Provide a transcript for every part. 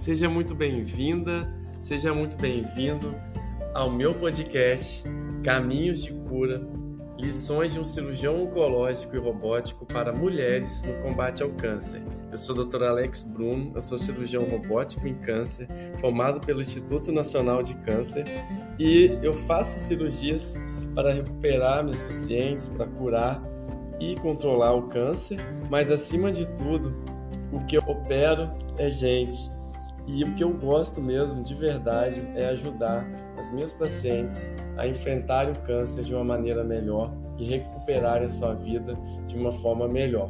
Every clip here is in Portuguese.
Seja muito bem-vinda, seja muito bem-vindo ao meu podcast Caminhos de Cura, lições de um cirurgião oncológico e robótico para mulheres no combate ao câncer. Eu sou o Dr. Alex Bruno, eu sou cirurgião robótico em câncer, formado pelo Instituto Nacional de Câncer, e eu faço cirurgias para recuperar meus pacientes, para curar e controlar o câncer, mas acima de tudo, o que eu opero é gente. E o que eu gosto mesmo, de verdade, é ajudar as minhas pacientes a enfrentarem o câncer de uma maneira melhor e recuperarem a sua vida de uma forma melhor.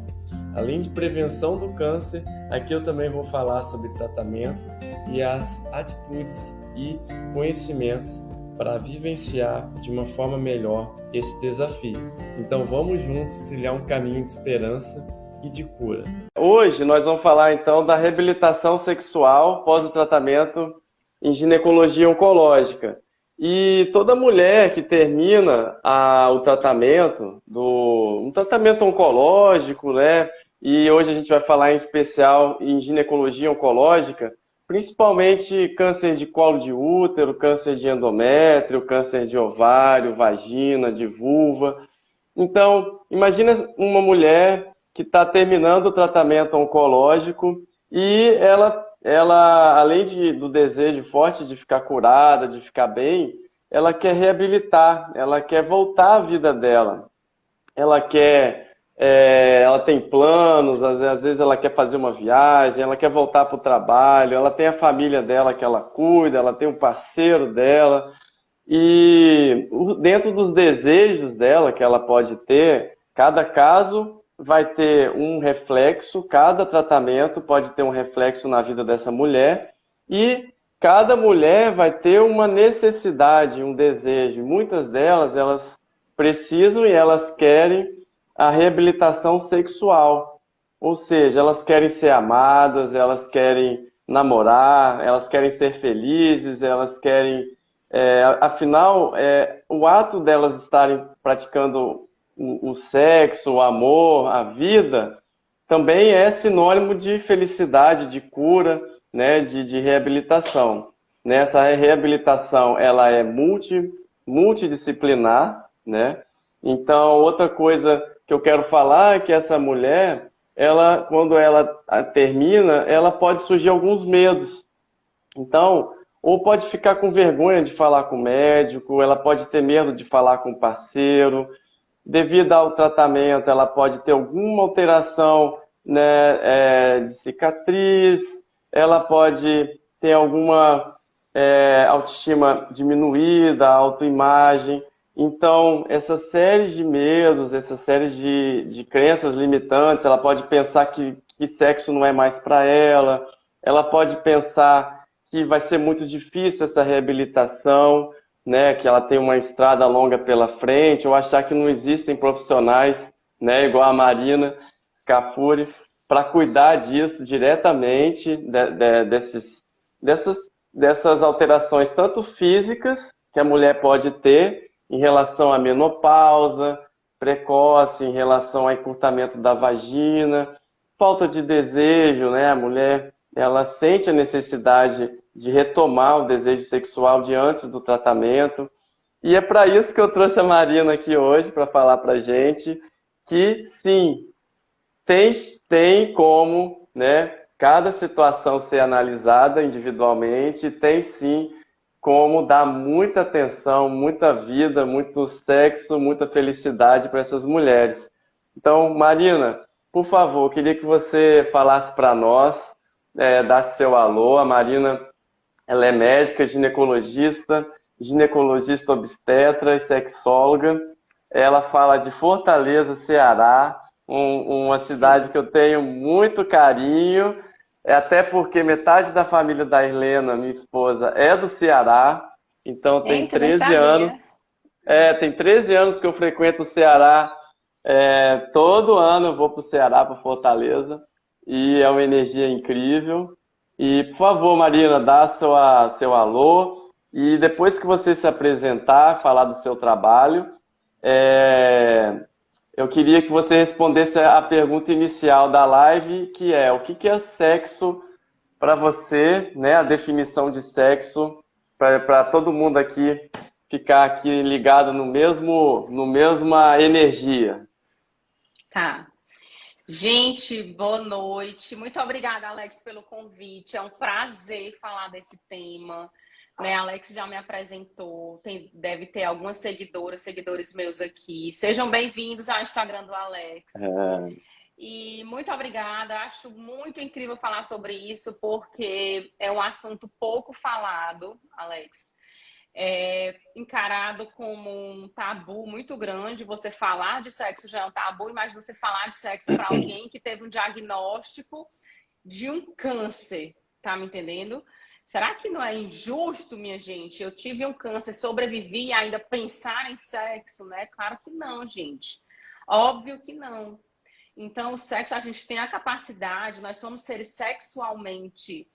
Além de prevenção do câncer, aqui eu também vou falar sobre tratamento e as atitudes e conhecimentos para vivenciar de uma forma melhor esse desafio. Então vamos juntos trilhar um caminho de esperança e de cura. Hoje nós vamos falar então da reabilitação sexual pós o tratamento em ginecologia oncológica. E toda mulher que termina o tratamento, um tratamento oncológico, né? E hoje a gente vai falar em especial em ginecologia oncológica, principalmente câncer de colo de útero, câncer de endométrio, câncer de ovário, vagina, de vulva. Então, imagina uma mulher que está terminando o tratamento oncológico e ela além do desejo forte de ficar curada, de ficar bem, ela quer reabilitar, ela quer voltar à vida dela. Ela tem planos, às vezes ela quer fazer uma viagem, ela quer voltar para o trabalho, ela tem a família dela que ela cuida, ela tem um parceiro dela. E dentro dos desejos dela que ela pode ter, cada caso vai ter um reflexo, cada tratamento pode ter um reflexo na vida dessa mulher e cada mulher vai ter uma necessidade, um desejo. Muitas delas, elas precisam e elas querem a reabilitação sexual, ou seja, elas querem ser amadas, elas querem namorar, elas querem ser felizes, elas querem... afinal, o ato delas estarem praticando o sexo, o amor, a vida, também é sinônimo de felicidade, de cura, né, de reabilitação. Essa reabilitação ela é multidisciplinar, né? Então, outra coisa que eu quero falar é que essa mulher, quando ela termina, ela pode surgir alguns medos. Então, ou pode ficar com vergonha de falar com o médico, ela pode ter medo de falar com o parceiro. Devido ao tratamento, ela pode ter alguma alteração, né, de cicatriz, ela pode ter alguma autoestima diminuída, autoimagem. Então, essas séries de medos, essas séries de crenças limitantes, ela pode pensar que sexo não é mais para ela pode pensar que vai ser muito difícil essa reabilitação, né, que ela tem uma estrada longa pela frente, ou achar que não existem profissionais, né, igual a Marina Scafuri, para cuidar disso diretamente, dessas alterações, tanto físicas, que a mulher pode ter em relação à menopausa precoce, em relação ao encurtamento da vagina, falta de desejo, né, a mulher ela sente a necessidade de retomar o desejo sexual de antes do tratamento. E é para isso que eu trouxe a Marina aqui hoje, para falar para a gente que, sim, tem como, né, cada situação ser analisada individualmente, tem, sim, como dar muita atenção, muita vida, muito sexo, muita felicidade para essas mulheres. Então, Marina, por favor, eu queria que você falasse para nós, desse seu alô. A Marina, ela é médica, ginecologista obstetra e sexóloga. Ela fala de Fortaleza, Ceará, uma cidade que eu tenho muito carinho, até porque metade da família da Irlena, minha esposa, é do Ceará, então tem 13 anos. Tem 13 anos que eu frequento o Ceará. Todo ano eu vou para o Ceará, para Fortaleza, e é uma energia incrível. E, por favor, Marina, dá seu alô, e depois que você se apresentar, falar do seu trabalho, eu queria que você respondesse a pergunta inicial da live, que é: o que é sexo para você, né, a definição de sexo, para todo mundo aqui ficar aqui ligado no mesma energia. Tá. Gente, boa noite. Muito obrigada, Alex, pelo convite. É um prazer falar desse tema. Né, Alex já me apresentou, deve ter algumas seguidores meus aqui. Sejam bem-vindos ao Instagram do Alex. E muito obrigada. Acho muito incrível falar sobre isso, porque é um assunto pouco falado, Alex. É encarado como um tabu muito grande. Você falar de sexo já é um tabu. Imagina você falar de sexo para alguém que teve um diagnóstico de um câncer, tá me entendendo? Será que não é injusto, minha gente? Eu tive um câncer, sobrevivi e ainda pensar em sexo, né? Claro que não, gente. Óbvio que não. Então, o sexo, a gente tem a capacidade, nós somos seres sexualmente...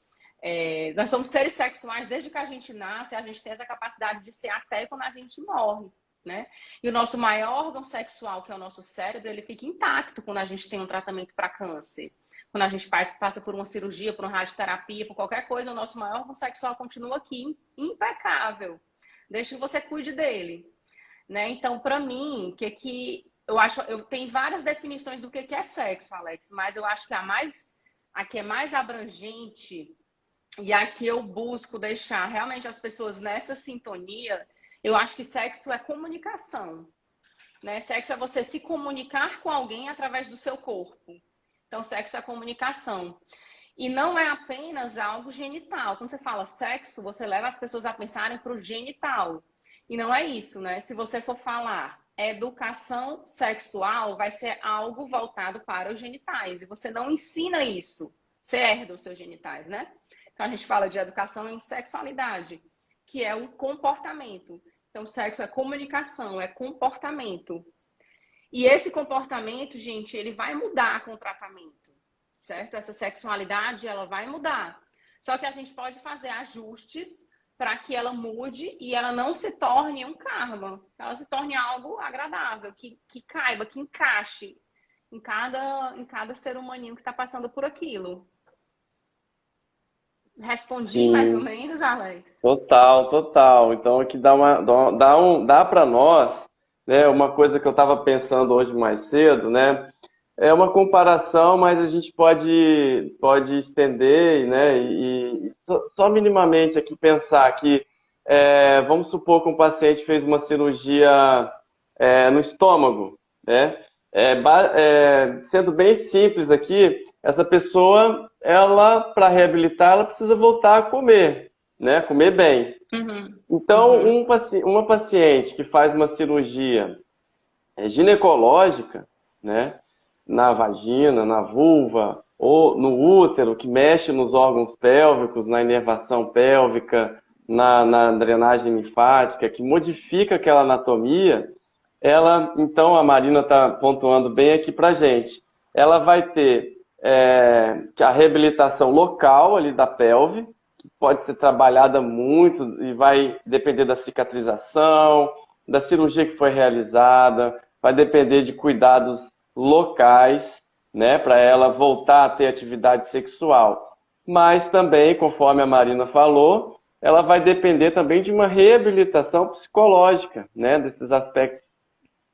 nós somos seres sexuais desde que a gente nasce, a gente tem essa capacidade de ser até quando a gente morre, né? E o nosso maior órgão sexual, que é o nosso cérebro, ele fica intacto quando a gente tem um tratamento para câncer. Quando a gente passa por uma cirurgia, por uma radioterapia, por qualquer coisa, o nosso maior órgão sexual continua aqui impecável. Deixa que você cuide dele, né? Então, para mim, eu acho, eu tenho várias definições do que é sexo, Alex, mas eu acho que a que é mais abrangente e a que eu busco deixar realmente as pessoas nessa sintonia, eu acho que sexo é comunicação, né? Sexo é você se comunicar com alguém através do seu corpo. Então, sexo é comunicação. E não é apenas algo genital. Quando você fala sexo, você leva as pessoas a pensarem para o genital. E não é isso, né? Se você for falar educação sexual, vai ser algo voltado para os genitais. E você não ensina isso. Você herda os seus genitais, né? Então, a gente fala de educação em sexualidade, que é um comportamento. Então, sexo é comunicação, é comportamento. E esse comportamento, gente, ele vai mudar com o tratamento, certo? Essa sexualidade, ela vai mudar. Só que a gente pode fazer ajustes para que ela mude e ela não se torne um karma. Ela se torne algo agradável, que caiba, que encaixe em cada ser humaninho que está passando por aquilo. Respondi mais ou Sim, menos, Alex? total, total. Então aqui dá para nós, né, uma coisa que eu estava pensando hoje mais cedo, né? É uma comparação, mas a gente pode estender, né? E só minimamente aqui pensar que vamos supor que um paciente fez uma cirurgia no estômago, né? Sendo bem simples aqui, essa pessoa, ela para reabilitar, ela precisa voltar a comer, né? Comer bem. Uhum. Então, Uhum. uma paciente que faz uma cirurgia ginecológica, né? Na vagina, na vulva ou no útero, que mexe nos órgãos pélvicos, na inervação pélvica, na drenagem linfática, que modifica aquela anatomia, ela, então, a Marina está pontuando bem aqui para a gente, ela vai ter a reabilitação local ali da pelve, que pode ser trabalhada muito e vai depender da cicatrização, da cirurgia que foi realizada, vai depender de cuidados locais, né, para ela voltar a ter atividade sexual. Mas também, conforme a Marina falou, ela vai depender também de uma reabilitação psicológica, né, desses aspectos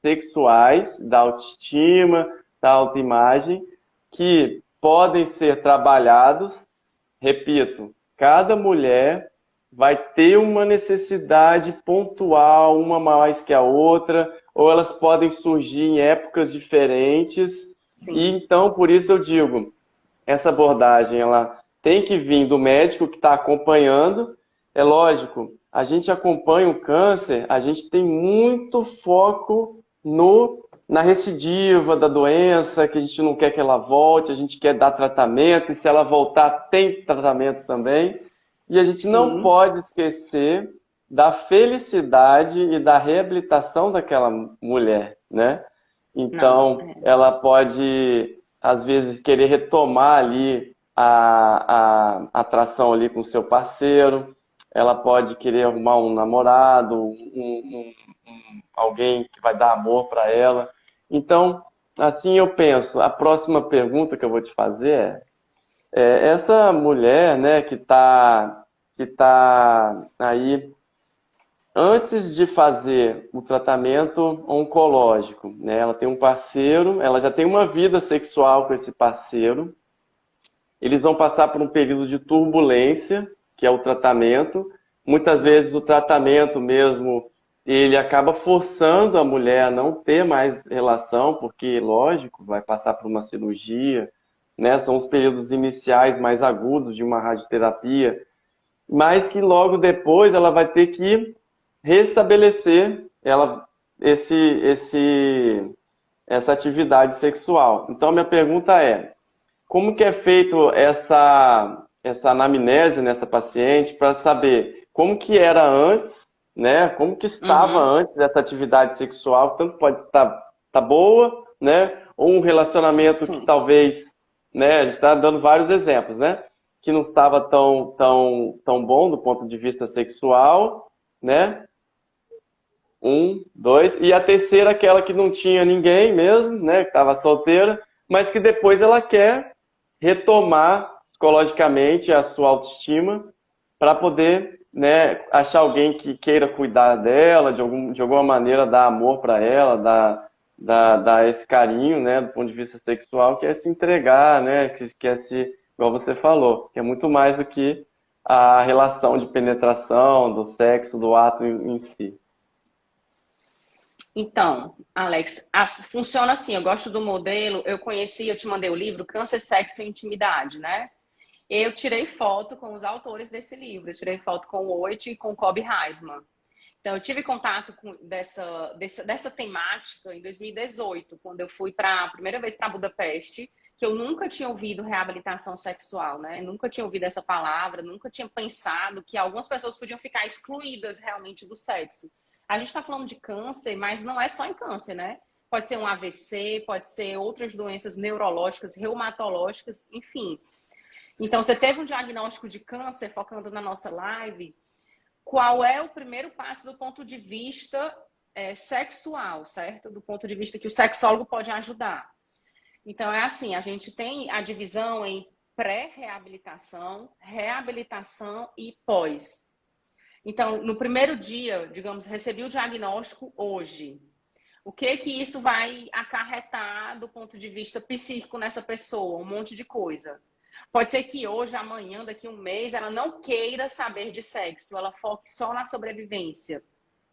sexuais, da autoestima, da autoimagem, que podem ser trabalhados, repito, cada mulher vai ter uma necessidade pontual, uma mais que a outra, ou elas podem surgir em épocas diferentes. E Sim. então, por isso eu digo, essa abordagem ela tem que vir do médico que está acompanhando. É lógico, a gente acompanha o câncer, a gente tem muito foco na recidiva da doença, que a gente não quer que ela volte, a gente quer dar tratamento, e se ela voltar, tem tratamento também. E a gente não Sim. pode esquecer da felicidade e da reabilitação daquela mulher, né? Não. Então, ela pode, às vezes, querer retomar ali a atração ali com o seu parceiro, ela pode querer arrumar um namorado, alguém que vai dar amor para ela. Então, assim eu penso, a próxima pergunta que eu vou te fazer é: Essa mulher, né, que tá aí antes de fazer o tratamento oncológico, né, ela tem um parceiro, ela já tem uma vida sexual com esse parceiro, eles vão passar por um período de turbulência, que é o tratamento. Muitas vezes o tratamento mesmo, ele acaba forçando a mulher a não ter mais relação, porque, lógico, vai passar por uma cirurgia, né? São os períodos iniciais mais agudos de uma radioterapia, mas que logo depois ela vai ter que restabelecer essa atividade sexual. Então, minha pergunta é: como que é feito essa anamnese nessa paciente para saber como que era antes, né? Como que estava antes dessa atividade sexual, tanto pode estar tá boa, né? Ou um relacionamento Sim. que talvez, né? A gente está dando vários exemplos, né? Que não estava tão bom do ponto de vista sexual, né? Um, dois. E a terceira, aquela que não tinha ninguém mesmo, né? Que estava solteira, mas que depois ela quer retomar psicologicamente a sua autoestima para poder, né, achar alguém que queira cuidar dela, de alguma maneira dar amor para ela, dar esse carinho, né, do ponto de vista sexual, que é se entregar, né, que é se, igual você falou, que é muito mais do que a relação de penetração, do sexo, do ato em si. Então, Alex, funciona assim. Eu gosto do modelo. Eu te mandei o livro Câncer, Sexo e Intimidade, né? Eu tirei foto com os autores desse livro. Eu tirei foto com o Oit e com o Kobe Heisman. Então, eu tive contato com dessa temática em 2018, quando eu fui a primeira vez para Budapeste, que eu nunca tinha ouvido reabilitação sexual, né? Eu nunca tinha ouvido essa palavra, nunca tinha pensado que algumas pessoas podiam ficar excluídas realmente do sexo. A gente está falando de câncer, mas não é só em câncer, né? Pode ser um AVC, pode ser outras doenças neurológicas, reumatológicas, enfim. Então, você teve um diagnóstico de câncer, focando na nossa live, qual é o primeiro passo do ponto de vista sexual, certo? Do ponto de vista que o sexólogo pode ajudar. Então, é assim, a gente tem a divisão em pré-reabilitação, reabilitação e pós. Então, no primeiro dia, digamos, recebi o diagnóstico hoje. O que isso vai acarretar do ponto de vista psíquico nessa pessoa? Um monte de coisa. Pode ser que hoje, amanhã, daqui a um mês, ela não queira saber de sexo, ela foque só na sobrevivência.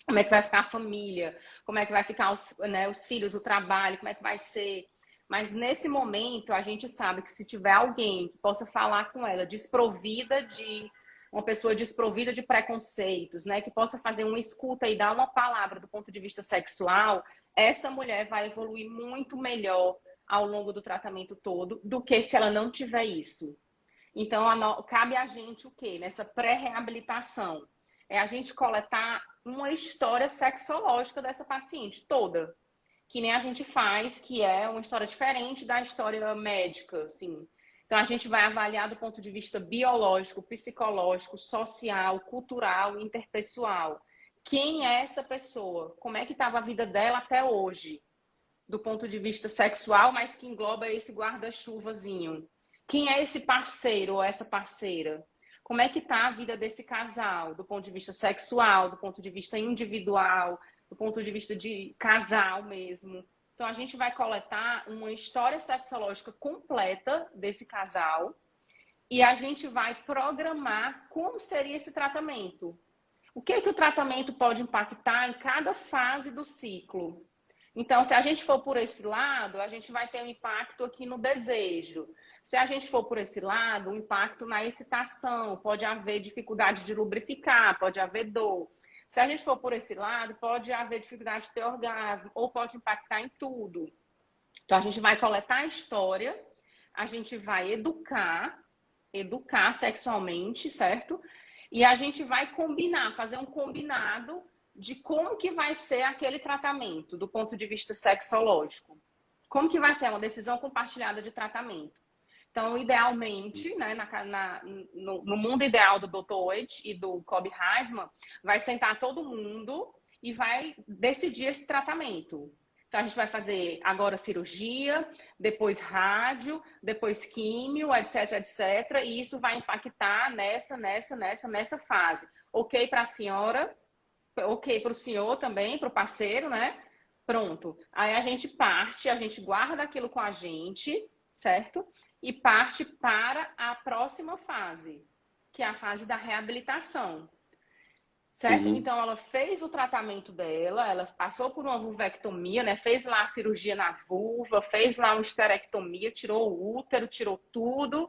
Como é que vai ficar a família? Como é que vai ficar os filhos, o trabalho? Como é que vai ser? Mas nesse momento, a gente sabe que se tiver alguém que possa falar com ela, uma pessoa desprovida de preconceitos, né, que possa fazer uma escuta e dar uma palavra do ponto de vista sexual, essa mulher vai evoluir muito melhor ao longo do tratamento todo do que se ela não tiver isso. Então, cabe a gente o quê? Nessa pré-reabilitação. É a gente coletar uma história sexológica dessa paciente toda. Que nem a gente faz, que é uma história diferente da história médica, assim. Então, a gente vai avaliar do ponto de vista biológico, psicológico, social, cultural, interpessoal. Quem é essa pessoa? Como é que estava a vida dela até hoje? Do ponto de vista sexual, mas que engloba esse guarda-chuvazinho. Quem é esse parceiro ou essa parceira? Como é que está a vida desse casal? Do ponto de vista sexual, do ponto de vista individual, do ponto de vista de casal mesmo. Então, a gente vai coletar uma história sexológica completa desse casal e a gente vai programar como seria esse tratamento. O que o tratamento pode impactar em cada fase do ciclo? Então, se a gente for por esse lado, a gente vai ter um impacto aqui no desejo. Se a gente for por esse lado, um impacto na excitação, pode haver dificuldade de lubrificar, pode haver dor. Se a gente for por esse lado, pode haver dificuldade de ter orgasmo, ou pode impactar em tudo. Então, a gente vai coletar a história, a gente vai educar sexualmente, certo? E a gente vai fazer um combinado de como que vai ser aquele tratamento, do ponto de vista sexológico. Como que vai ser uma decisão compartilhada de tratamento. Então, idealmente, né, no mundo ideal do Dr. Oit e do Kobe Heisman, vai sentar todo mundo e vai decidir esse tratamento. Então, a gente vai fazer agora cirurgia, depois rádio, depois químio, etc, etc. E isso vai impactar nessa fase. Ok para a senhora, ok para o senhor também, para o parceiro, né? Pronto. Aí a gente parte, a gente guarda aquilo com a gente, certo? E parte para a próxima fase, que é a fase da reabilitação. Certo? Uhum. Então, ela fez o tratamento dela, ela passou por uma vulvectomia, né? Fez lá a cirurgia na vulva, fez lá uma esterectomia, tirou o útero, tirou tudo.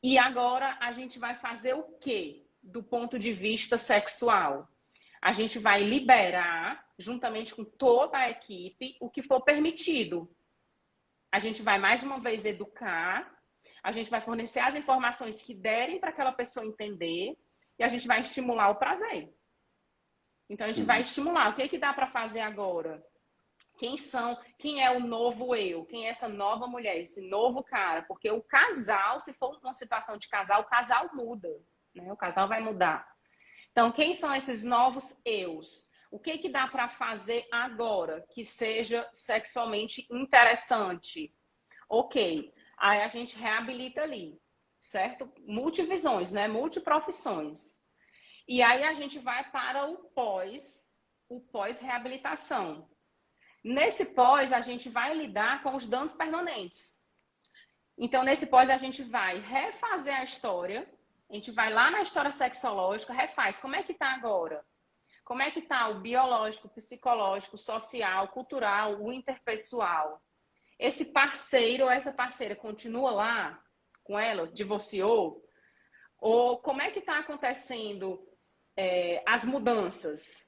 E agora a gente vai fazer o quê? Do ponto de vista sexual. A gente vai liberar, juntamente com toda a equipe, o que for permitido. A gente vai, mais uma vez, educar, a gente vai fornecer as informações que derem para aquela pessoa entender e a gente vai estimular o prazer. Então, a gente vai estimular. O que é que dá para fazer agora? Quem é o novo eu? Quem é essa nova mulher, esse novo cara? Porque o casal, se for uma situação de casal, o casal muda, né? O casal vai mudar. Então, quem são esses novos eus? O que é que dá para fazer agora que seja sexualmente interessante? Ok. Aí a gente reabilita ali, certo? Multivisões, né? Multiprofissões. E aí a gente vai para o pós-reabilitação. Nesse pós, a gente vai lidar com os danos permanentes. Então, nesse pós, a gente vai refazer a história, a gente vai lá na história sexológica, refaz. Como é que está agora? Como é que está o biológico, psicológico, social, cultural, o interpessoal? Esse parceiro ou essa parceira continua lá com ela, divorciou? Ou como é que está acontecendo as mudanças?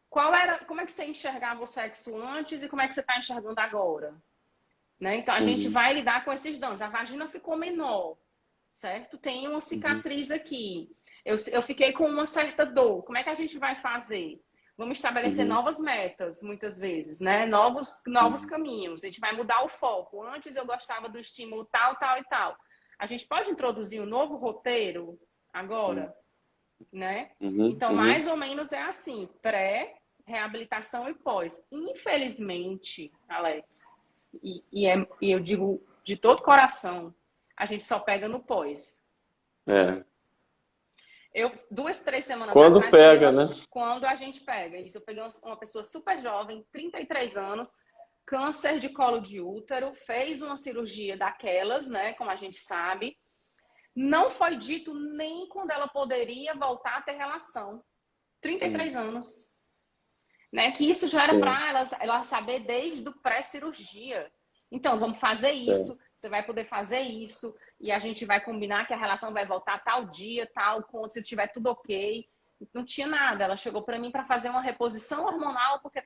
Como é que você enxergava o sexo antes e como é que você está enxergando agora? Né? Então, a gente vai lidar com esses danos. A vagina ficou menor, certo? Tem uma cicatriz aqui. Eu fiquei com uma certa dor. Como é que a gente vai fazer? Vamos estabelecer novas metas, muitas vezes, né? Novos caminhos. A gente vai mudar o foco. Antes eu gostava do estímulo tal, tal e tal. A gente pode introduzir um novo roteiro agora? Né? Então, mais ou menos é assim, pré-reabilitação e pós. Infelizmente, Alex, e eu digo de todo coração, a gente só pega no pós. Eu, 2, 3 semanas quando atrás, pega, né? Quando a gente pega isso, eu peguei uma pessoa super jovem, 33 anos, câncer de colo de útero, fez uma cirurgia daquelas, né, como a gente sabe. Não foi dito nem quando ela poderia voltar a ter relação. 33 anos. Né? Que isso já era para ela saber desde o pré-cirurgia. Então, vamos fazer isso, você vai poder fazer isso, e a gente vai combinar que a relação vai voltar tal dia, tal, quando se tiver tudo ok. Não tinha nada. Ela chegou para mim para fazer uma reposição hormonal porque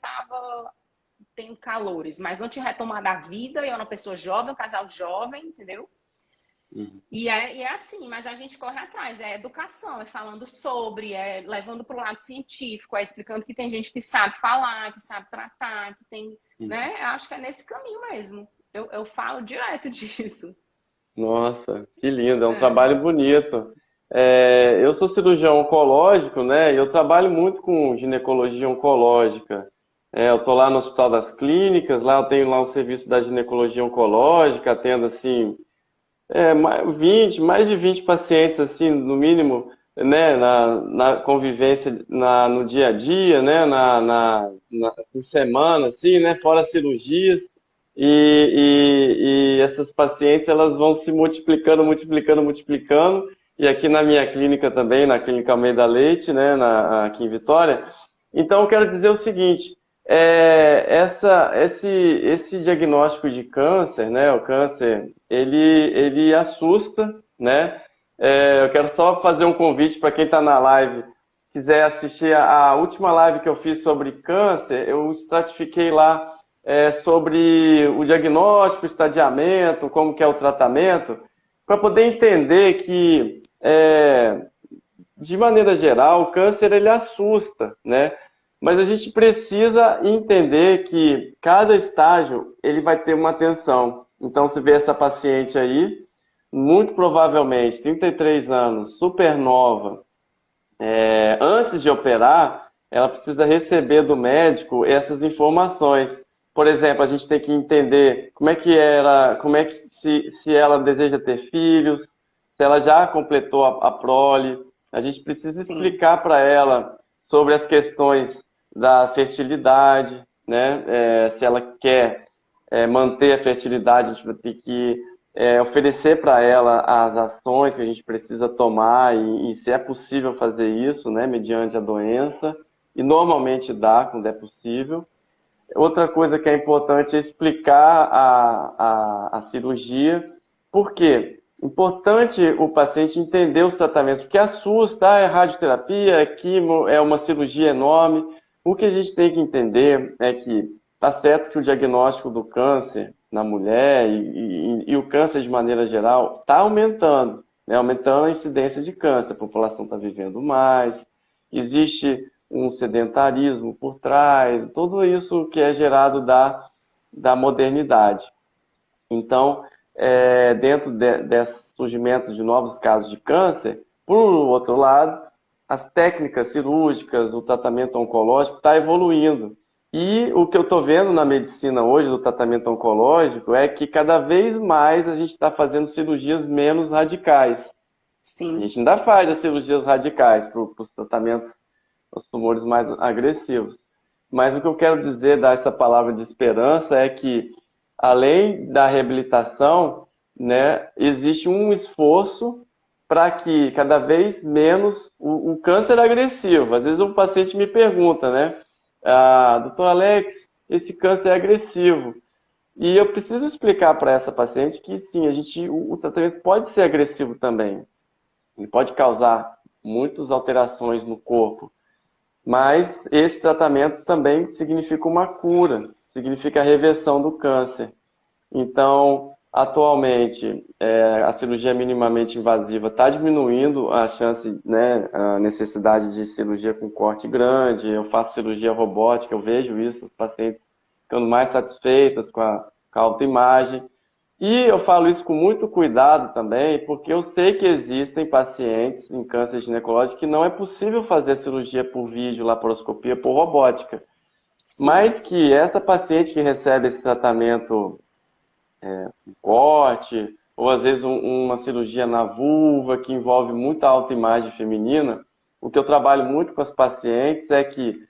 tendo calores, mas não tinha retomado a vida, eu era uma pessoa jovem, um casal jovem, entendeu? E é assim, mas a gente corre atrás, é educação, é falando sobre, é levando para o lado científico, é explicando que tem gente que sabe falar, que sabe tratar, que tem, né? Eu acho que é nesse caminho mesmo. Eu falo direto disso. Nossa, que lindo, é um trabalho bonito. Eu sou cirurgião oncológico, né? E eu trabalho muito com ginecologia oncológica. Eu tô lá no Hospital das Clínicas, lá eu tenho lá o serviço da ginecologia oncológica, atendo assim mais de 20 pacientes, assim, no mínimo, né, na convivência, no dia a dia, né, por semana, assim, né, fora cirurgias, e essas pacientes, elas vão se multiplicando, e aqui na minha clínica também, na Clínica Almeida Leite, né, aqui em Vitória. Então, eu quero dizer o seguinte, esse diagnóstico de câncer, né, o câncer, ele assusta, né? Eu quero só fazer um convite para quem está na live, quiser assistir a última live que eu fiz sobre câncer, eu estratifiquei lá sobre o diagnóstico, o estadiamento, como que é o tratamento, para poder entender que, de maneira geral, o câncer ele assusta, né? Mas a gente precisa entender que cada estágio ele vai ter uma atenção. Então, se vê essa paciente aí, muito provavelmente, 33 anos, super nova, antes de operar, ela precisa receber do médico essas informações. por exemplo, a gente tem que entender como é que ela, como é que se ela deseja ter filhos, se ela já completou a prole. A gente precisa Sim, explicar para ela sobre as questões da fertilidade, né? Se ela quer manter a fertilidade, a gente vai ter que oferecer para ela as ações que a gente precisa tomar e se é possível fazer isso, né? Mediante a doença. E normalmente dá, quando é possível. Outra coisa que é importante é explicar a cirurgia. Por quê? Importante o paciente entender os tratamentos, porque assusta, é radioterapia, é quimo, é uma cirurgia enorme. O que a gente tem que entender é que está certo que o diagnóstico do câncer na mulher e o câncer de maneira geral está aumentando, né? Aumentando a incidência de câncer, a população está vivendo mais, existe um sedentarismo por trás, tudo isso que é gerado da modernidade. Então, dentro desse surgimento de novos casos de câncer, por outro lado, as técnicas cirúrgicas, o tratamento oncológico está evoluindo. E o que eu estou vendo na medicina hoje, do tratamento oncológico, é que cada vez mais a gente está fazendo cirurgias menos radicais. A sim, gente ainda faz as cirurgias radicais para os tratamentos, os tumores mais agressivos. Mas o que eu quero dizer, dar essa palavra de esperança, é que, além da reabilitação, né, existe um esforço para que cada vez menos o câncer agressivo. Às vezes o paciente me pergunta, né, doutor Alex, esse câncer é agressivo. E eu preciso explicar para essa paciente que sim, o tratamento pode ser agressivo também. Ele pode causar muitas alterações no corpo. Mas esse tratamento também significa uma cura, significa a reversão do câncer. Então, atualmente, a cirurgia minimamente invasiva está diminuindo a chance, né, a necessidade de cirurgia com corte grande. Eu faço cirurgia robótica, eu vejo isso, os pacientes ficando mais satisfeitas com a autoimagem. E eu falo isso com muito cuidado também, porque eu sei que existem pacientes em câncer ginecológico que não é possível fazer cirurgia por vídeo, laparoscopia, por robótica. sim, Mas que essa paciente que recebe esse tratamento, um corte, ou às vezes uma cirurgia na vulva, que envolve muita autoimagem feminina, o que eu trabalho muito com as pacientes é que,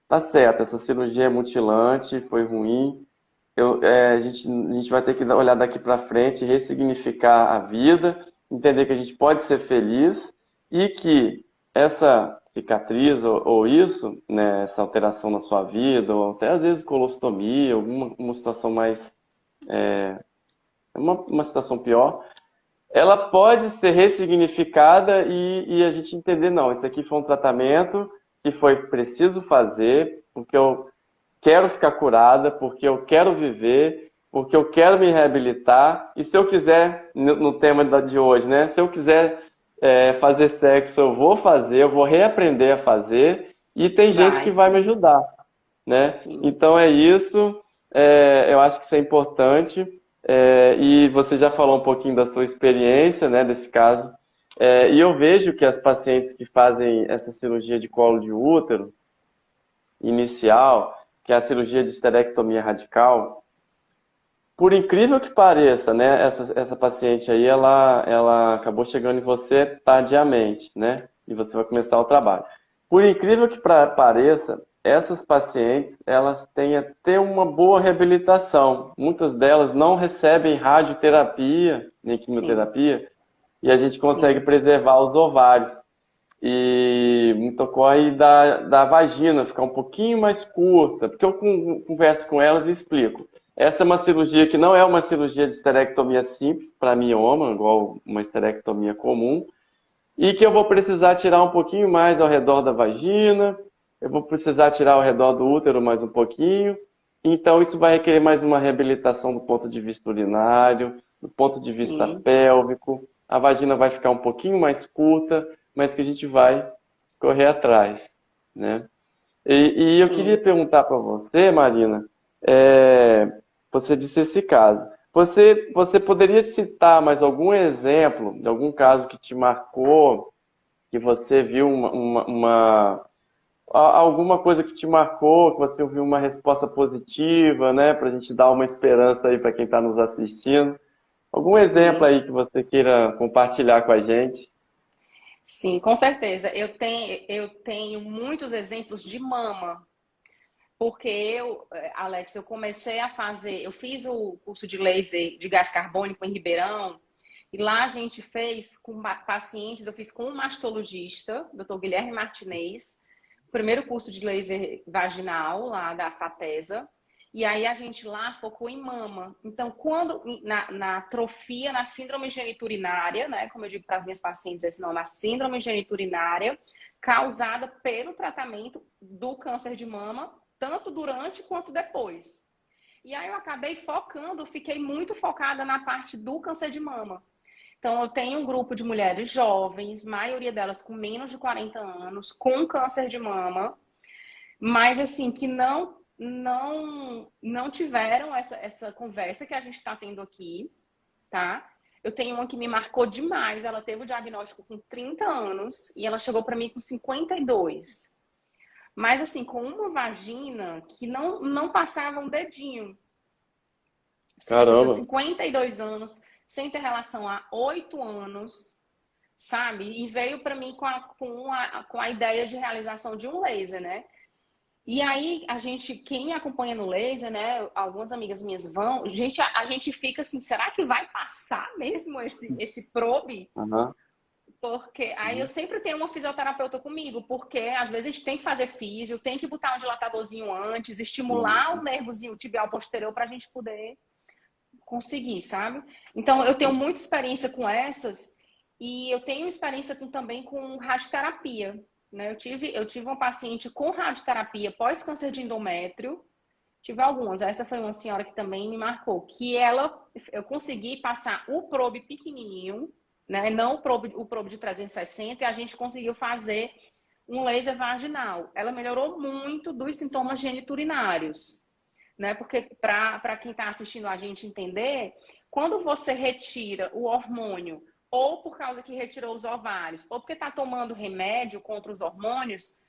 tá certo, essa cirurgia é mutilante, foi ruim, a gente vai ter que olhar daqui para frente, ressignificar a vida, entender que a gente pode ser feliz e que essa cicatriz ou isso, né, essa alteração na sua vida, ou até às vezes colostomia, uma situação mais, uma situação pior, ela pode ser ressignificada e a gente entender, não, isso aqui foi um tratamento que foi preciso fazer, porque eu quero ficar curada, porque eu quero viver, porque eu quero me reabilitar. E se eu quiser, no tema de hoje, né? Se eu quiser fazer sexo, eu vou fazer, eu vou reaprender a fazer. E tem gente que vai, vai me ajudar, né? sim, Então é isso. Eu acho que isso é importante. E você já falou um pouquinho da sua experiência, né? Desse caso. E eu vejo que as pacientes que fazem essa cirurgia de colo de útero inicial, que é a cirurgia de esterectomia radical, por incrível que pareça, né, essa paciente aí, ela acabou chegando em você tardiamente, né, e você vai começar o trabalho. Por incrível que pareça, essas pacientes, elas têm até uma boa reabilitação. Muitas delas não recebem radioterapia, nem sim, quimioterapia, e a gente consegue sim, preservar os ovários. E muito ocorre da vagina ficar um pouquinho mais curta, porque eu converso com elas e explico. Essa é uma cirurgia que não é uma cirurgia de esterectomia simples para mioma, igual uma esterectomia comum, e que eu vou precisar tirar um pouquinho mais ao redor da vagina, eu vou precisar tirar ao redor do útero mais um pouquinho, então isso vai requerer mais uma reabilitação do ponto de vista urinário, do ponto de vista sim, pélvico, a vagina vai ficar um pouquinho mais curta, mas que a gente vai correr atrás, né? E eu queria sim. perguntar para você, Marina, você disse esse caso. Você poderia citar mais algum exemplo de algum caso que te marcou, que você viu alguma coisa que te marcou, que você ouviu uma resposta positiva, né? Para a gente dar uma esperança aí para quem está nos assistindo. Algum exemplo Sim, aí que você queira compartilhar com a gente? sim, com certeza. Eu tenho muitos exemplos de mama, porque Alex, eu fiz o curso de laser de gás carbônico em Ribeirão, e lá a gente fez com pacientes, eu fiz com um mastologista, Dr. Guilherme Martinez, o primeiro curso de laser vaginal lá da FATESA, e aí a gente lá focou em mama. Então, quando na atrofia, na síndrome geniturinária, né, como eu digo para as minhas pacientes, assim, não, na síndrome geniturinária causada pelo tratamento do câncer de mama, tanto durante quanto depois. E aí eu acabei focando, fiquei muito focada na parte do câncer de mama. Então, eu tenho um grupo de mulheres jovens, maioria delas com menos de 40 anos, com câncer de mama, mas assim, que não tiveram essa conversa que a gente está tendo aqui, tá? Eu tenho uma que me marcou demais, ela teve o diagnóstico com 30 anos e ela chegou para mim com 52. Mas assim, com uma vagina que não passava um dedinho. Uma pessoa de Caramba, 52 anos, sem ter relação há 8 anos, sabe? E veio para mim com a ideia de realização de um laser, né? E aí, quem me acompanha no laser, né? Algumas amigas minhas vão, a gente fica assim, será que vai passar mesmo esse probe? aham, Porque aí eu uhum, sempre tenho uma fisioterapeuta comigo, porque às vezes a gente tem que fazer físio, tem que botar um dilatadorzinho antes, estimular o nervozinho tibial posterior para a gente poder conseguir, sabe? Então, eu tenho muita experiência com essas e eu tenho experiência também com radioterapia, né? Eu tive uma paciente com radioterapia pós-câncer de endométrio, tive algumas. Essa foi uma senhora que também me marcou, eu consegui passar o probe pequenininho, né? Não o probe de 360, e a gente conseguiu fazer um laser vaginal. Ela melhorou muito dos sintomas geniturinários, né? Porque para quem está assistindo a gente entender, quando você retira o hormônio, ou por causa que retirou os ovários, ou porque está tomando remédio contra os hormônios,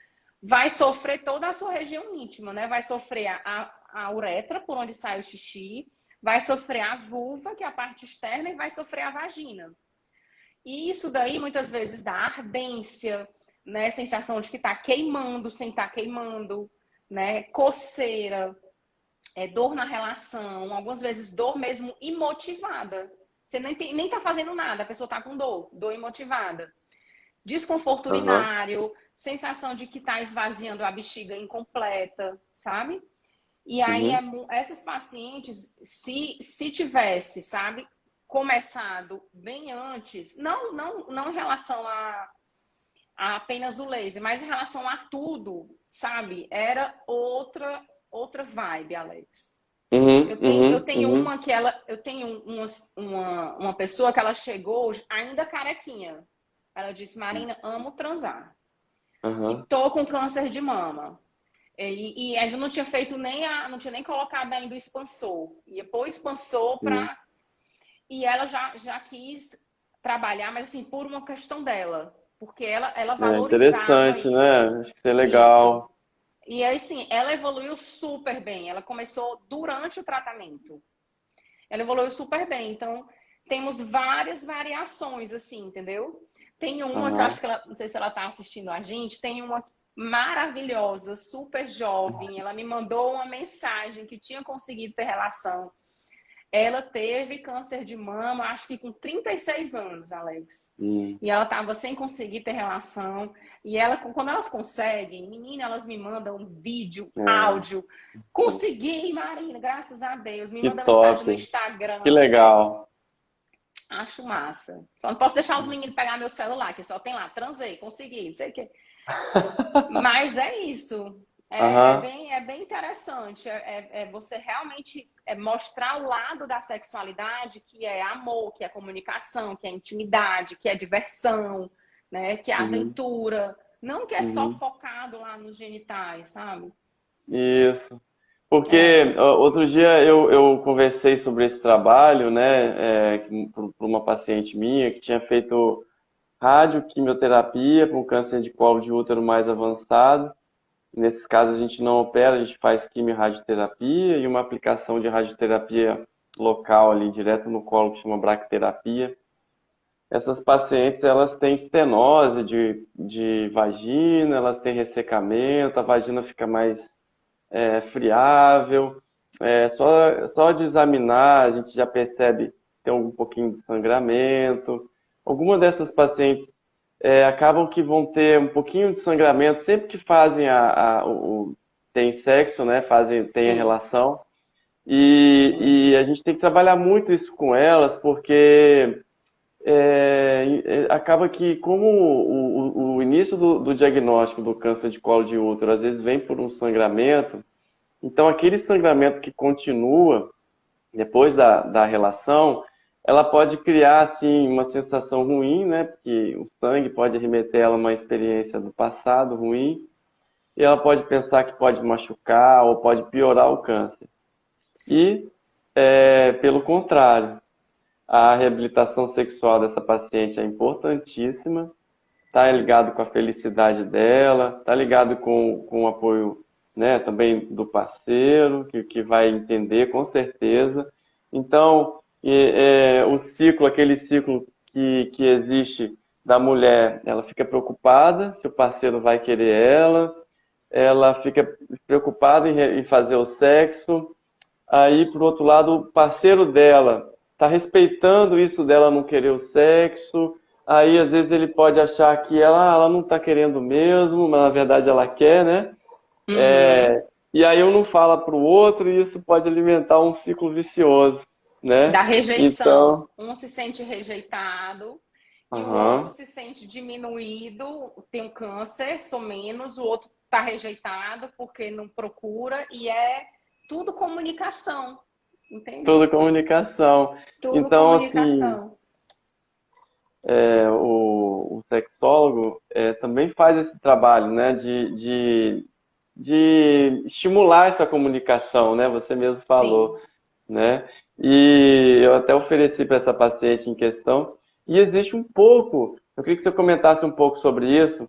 vai sofrer toda a sua região íntima, né? Vai sofrer a uretra, por onde sai o xixi, vai sofrer a vulva, que é a parte externa, e vai sofrer a vagina. E isso daí muitas vezes dá ardência, né? Sensação de que está queimando sem estar queimando, né? Coceira, dor na relação, algumas vezes dor mesmo imotivada. Você nem tá fazendo nada, a pessoa tá com dor imotivada. Desconforto aham, urinário, sensação de que tá esvaziando a bexiga incompleta, sabe? E aí, uhum, essas pacientes, se tivesse, sabe, começado bem antes, não em relação a apenas o laser, mas em relação a tudo, sabe? Era outra vibe, Alex. uhum, Eu tenho uhum, uma pessoa que ela chegou ainda carequinha. Ela disse, Marina, amo transar. E aham, tô com câncer de mama. E ainda não tinha feito não tinha nem colocado ainda o expansor. Ia pôr o expansor uhum. para. E ela já quis trabalhar, mas assim, por uma questão dela. Porque ela É valorizava interessante, né? isso. Acho que isso é Isso. legal. E aí, sim, ela evoluiu super bem. Ela começou durante o tratamento. Ela evoluiu super bem. Então, temos várias variações, assim, entendeu? Tem uma que eu Aham. acho que ela, não sei se ela está assistindo a gente, tem uma maravilhosa, super jovem. Ela me mandou uma mensagem que tinha conseguido ter relação. Ela teve câncer de mama, acho que com 36 anos, Alex. Hum, E ela estava sem conseguir ter relação. E ela, quando elas conseguem, menina, elas me mandam um vídeo, é, áudio. Consegui, Marina, graças a Deus. Me que manda top, mensagem no que Instagram. legal. Acho massa. Só não posso deixar os meninos pegar meu celular, que só tem lá, transei, consegui, não sei o quê. Mas é isso. Aham, É bem interessante. Você realmente mostrar o lado da sexualidade, que é amor, que é comunicação, que é intimidade, que é diversão, né? Que é uhum, aventura. Não que é só uhum. focado lá nos genitais, sabe? Isso. Porque É, outro dia eu conversei sobre esse trabalho, né, para uma paciente minha que tinha feito radioquimioterapia com câncer de colo de útero mais avançado. Nesses casos a gente não opera, a gente faz quimio-radioterapia e uma aplicação de radioterapia local ali, direto no colo, que chama braquiterapia. Essas pacientes, elas têm estenose de vagina, elas têm ressecamento, a vagina fica mais friável. Só de examinar, a gente já percebe que tem um pouquinho de sangramento. Algumas dessas pacientes acabam que vão ter um pouquinho de sangramento sempre que fazem tem sexo, né? Tem a Sim, relação. sim, E a gente tem que trabalhar muito isso com elas, porque acaba que, como o início do diagnóstico do câncer de colo de útero às vezes vem por um sangramento, então aquele sangramento que continua depois da relação, ela pode criar assim uma sensação ruim, né? Porque o sangue pode remeter ela a uma experiência do passado ruim, e ela pode pensar que pode machucar ou pode piorar o câncer. sim. E, pelo contrário, a reabilitação sexual dessa paciente é importantíssima, está Sim. ligado com a felicidade dela, está ligado com o apoio, né, também do parceiro, que vai entender com certeza. Então, o ciclo, aquele ciclo que existe da mulher, ela fica preocupada se o parceiro vai querer ela fica preocupada em fazer o sexo. Aí, por outro lado, o parceiro dela está respeitando isso dela não querer o sexo. Aí, às vezes, ele pode achar que ela não está querendo mesmo, mas na verdade ela quer, né? Uhum. E aí um não fala para o outro e isso pode alimentar um ciclo vicioso, Da né? rejeição. Então, Um se sente rejeitado e o outro aham, se sente diminuído, tem um câncer, sou menos, o outro está rejeitado porque não procura e é tudo comunicação, tudo entende? comunicação. Tudo Então, assim, comunicação. o sexólogo também faz esse trabalho, né, de estimular essa comunicação, né? Você mesmo falou, Sim. né? E eu até ofereci para essa paciente em questão. E existe um pouco, eu queria que você comentasse um pouco sobre isso.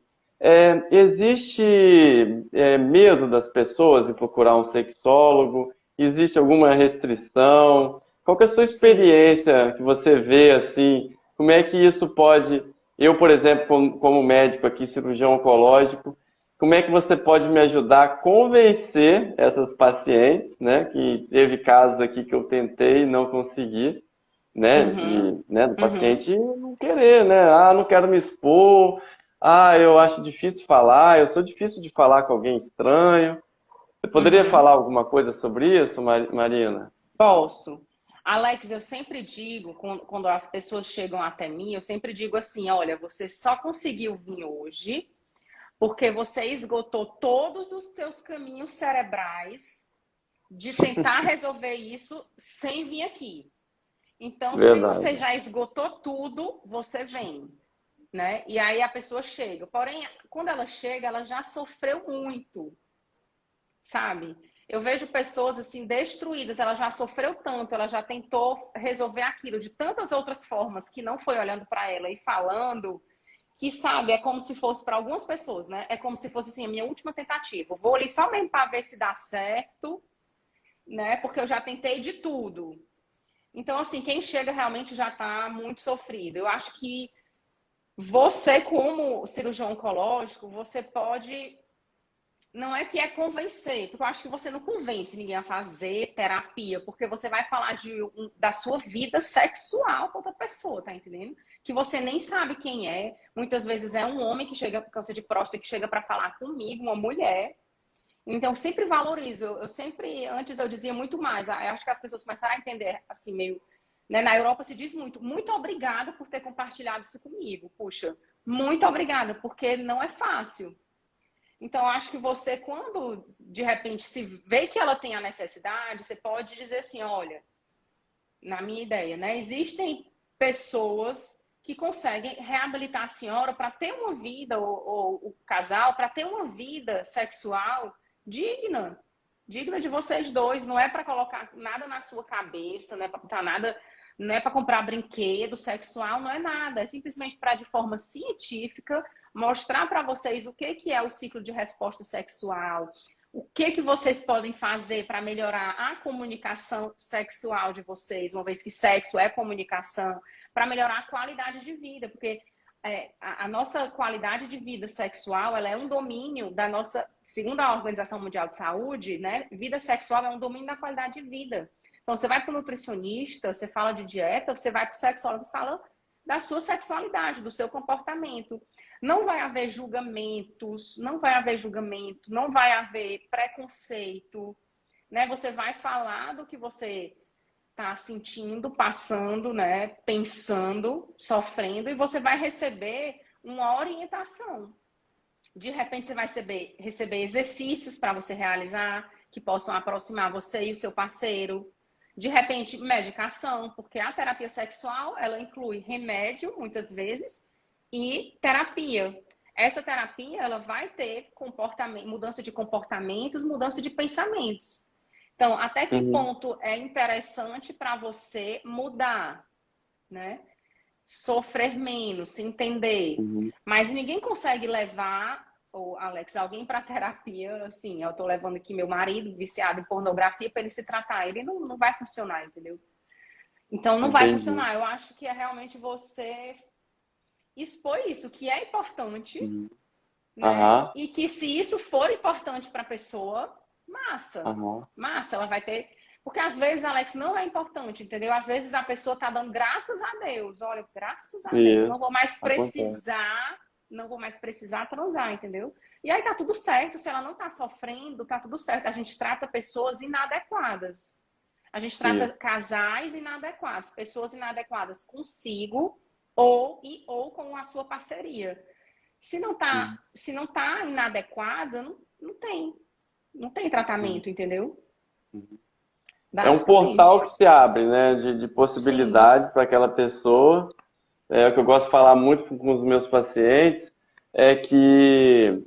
Existe medo das pessoas em procurar um sexólogo? Existe alguma restrição? Qual que é a sua Sim. experiência que você vê assim? Como é que isso pode... Eu, por exemplo, como médico aqui, cirurgião oncológico, como é que você pode me ajudar a convencer essas pacientes, né? Que teve casos aqui que eu tentei e não consegui, né? Uhum. Do Uhum. paciente não querer, né? Ah, não quero me expor. Ah, eu acho difícil falar. Eu sou difícil de falar com alguém estranho. Você poderia Uhum. falar alguma coisa sobre isso, Marina? Posso. Alex, eu sempre digo, quando as pessoas chegam até mim, eu sempre digo assim: olha, você só conseguiu vir hoje porque você esgotou todos os seus caminhos cerebrais de tentar resolver isso sem vir aqui. Então, se você Verdade. já esgotou tudo, você vem, né? E aí a pessoa chega. Porém, quando ela chega, ela já sofreu muito, sabe? Eu vejo pessoas assim destruídas, ela já sofreu tanto, ela já tentou resolver aquilo de tantas outras formas que não foi olhando para ela e falando, que sabe, é como se fosse para algumas pessoas, né? É como se fosse assim a minha última tentativa. Vou ali só mesmo para ver se dá certo, né? Porque eu já tentei de tudo. Então, assim, quem chega realmente já está muito sofrido. Eu acho que você, como cirurgião oncológico, você pode. Não é que é convencer, porque eu acho que você não convence ninguém a fazer terapia, porque você vai falar da sua vida sexual com outra pessoa, tá entendendo? Que você nem sabe quem é. Muitas vezes é um homem que chega com câncer de próstata que chega para falar comigo, uma mulher. Então, eu sempre valorizo. Eu sempre, antes eu dizia muito mais. Eu acho que as pessoas começaram a entender, assim, meio. Né? Na Europa se diz muito obrigada por ter compartilhado isso comigo. Puxa, muito obrigada, porque não é fácil. Então, eu acho que você, quando de repente se vê que ela tem a necessidade, você pode dizer assim: olha, na minha ideia, né? Existem pessoas que conseguem reabilitar a senhora para ter uma vida, ou o casal, para ter uma vida sexual digna de vocês dois. Não é para colocar nada na sua cabeça, não é para botar nada não é para comprar brinquedo sexual, não é nada. É simplesmente para, de forma científica, mostrar para vocês o que é o ciclo de resposta sexual, o que vocês podem fazer para melhorar a comunicação sexual de vocês, uma vez que sexo é comunicação, para melhorar a qualidade de vida, porque a nossa qualidade de vida sexual, ela é um domínio da nossa, segundo a Organização Mundial de Saúde, né? Vida sexual é um domínio da qualidade de vida. Então, você vai para o nutricionista, você fala de dieta, você vai para o sexólogo e fala da sua sexualidade, do seu comportamento. Não vai haver julgamentos, não vai haver julgamento, não vai haver preconceito, né? Você vai falar do que você está sentindo, passando, né? Pensando, sofrendo, e você vai receber uma orientação. De repente, você vai receber exercícios para você realizar, que possam aproximar você e o seu parceiro. De repente, medicação, porque a terapia sexual, ela inclui remédio, muitas vezes, e terapia. Essa terapia, ela vai ter mudança de comportamentos, mudança de pensamentos. Então, até que ponto é interessante para você mudar, né? Sofrer menos, se entender. Mas ninguém consegue levar, Alex, alguém para terapia, assim, eu tô levando aqui meu marido viciado em pornografia para ele se tratar. Ele não vai funcionar, entendeu? Então, não vai funcionar. Eu acho que é realmente você expor isso, que é importante, né? E que se isso for importante para a pessoa, massa, ela vai ter... Porque às vezes, Alex, não é importante, entendeu? Às vezes a pessoa tá dando graças a Deus. Olha, graças a Deus, não vou mais precisar transar, entendeu? E aí tá tudo certo, se ela não tá sofrendo, tá tudo certo. A gente trata pessoas inadequadas. A gente trata casais inadequados, pessoas inadequadas consigo ou com a sua parceria. Se não tá inadequada, não tem tratamento, entendeu? É um portal que se abre, né, de possibilidades para aquela pessoa. O que eu gosto de falar muito com os meus pacientes é que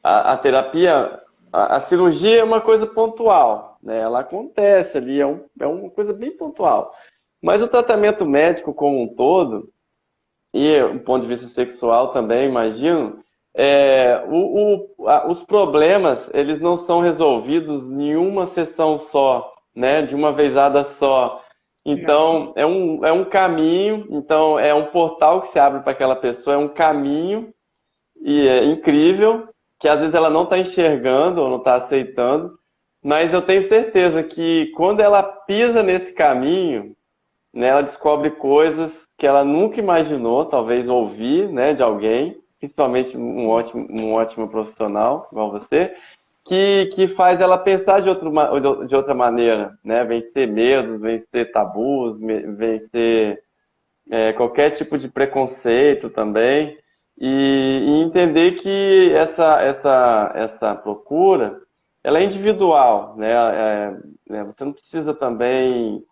a terapia, a cirurgia é uma coisa pontual, né? Ela acontece ali, é uma coisa bem pontual. Mas o tratamento médico como um todo, e do ponto de vista sexual também, imagino, os problemas, eles não são resolvidos em uma sessão só, né, de uma vezada só. Então, é um caminho, então é um portal que se abre para aquela pessoa, é um caminho e é incrível, que às vezes ela não está enxergando ou não está aceitando, mas eu tenho certeza que quando ela pisa nesse caminho, né, ela descobre coisas que ela nunca imaginou, talvez ouvir, né, de alguém, principalmente um ótimo profissional, igual você, que faz ela pensar de outra maneira, né? Vencer medos, vencer tabus, vencer qualquer tipo de preconceito também, e entender que essa procura, ela é individual, né? Você não precisa também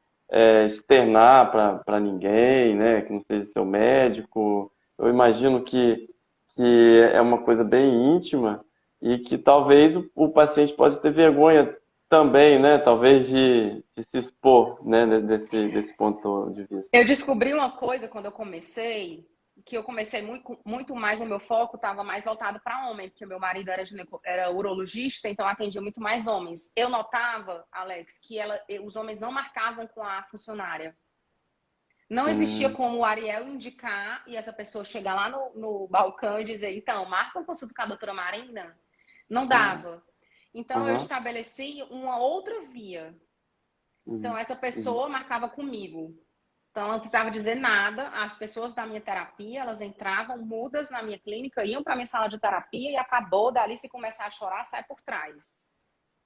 externar para ninguém, né? Que não seja seu médico. Eu imagino que é uma coisa bem íntima, e que talvez o paciente pode ter vergonha também, né? Talvez de se expor, né? Desse ponto de vista. Eu descobri uma coisa quando eu comecei, que eu comecei muito mais, o meu foco estava mais voltado para homem, porque meu marido era urologista, então atendia muito mais homens. Eu notava, Alex, que os homens não marcavam com a funcionária. Não existia como o Ariel indicar e essa pessoa chegar lá no balcão e dizer, então, marca uma consulta com a doutora Marina. Não dava. Então, eu estabeleci uma outra via. Então, essa pessoa marcava comigo. Então, eu não precisava dizer nada. As pessoas da minha terapia, elas entravam mudas na minha clínica, iam para a minha sala de terapia e acabou. Dali, se começar a chorar, sai por trás.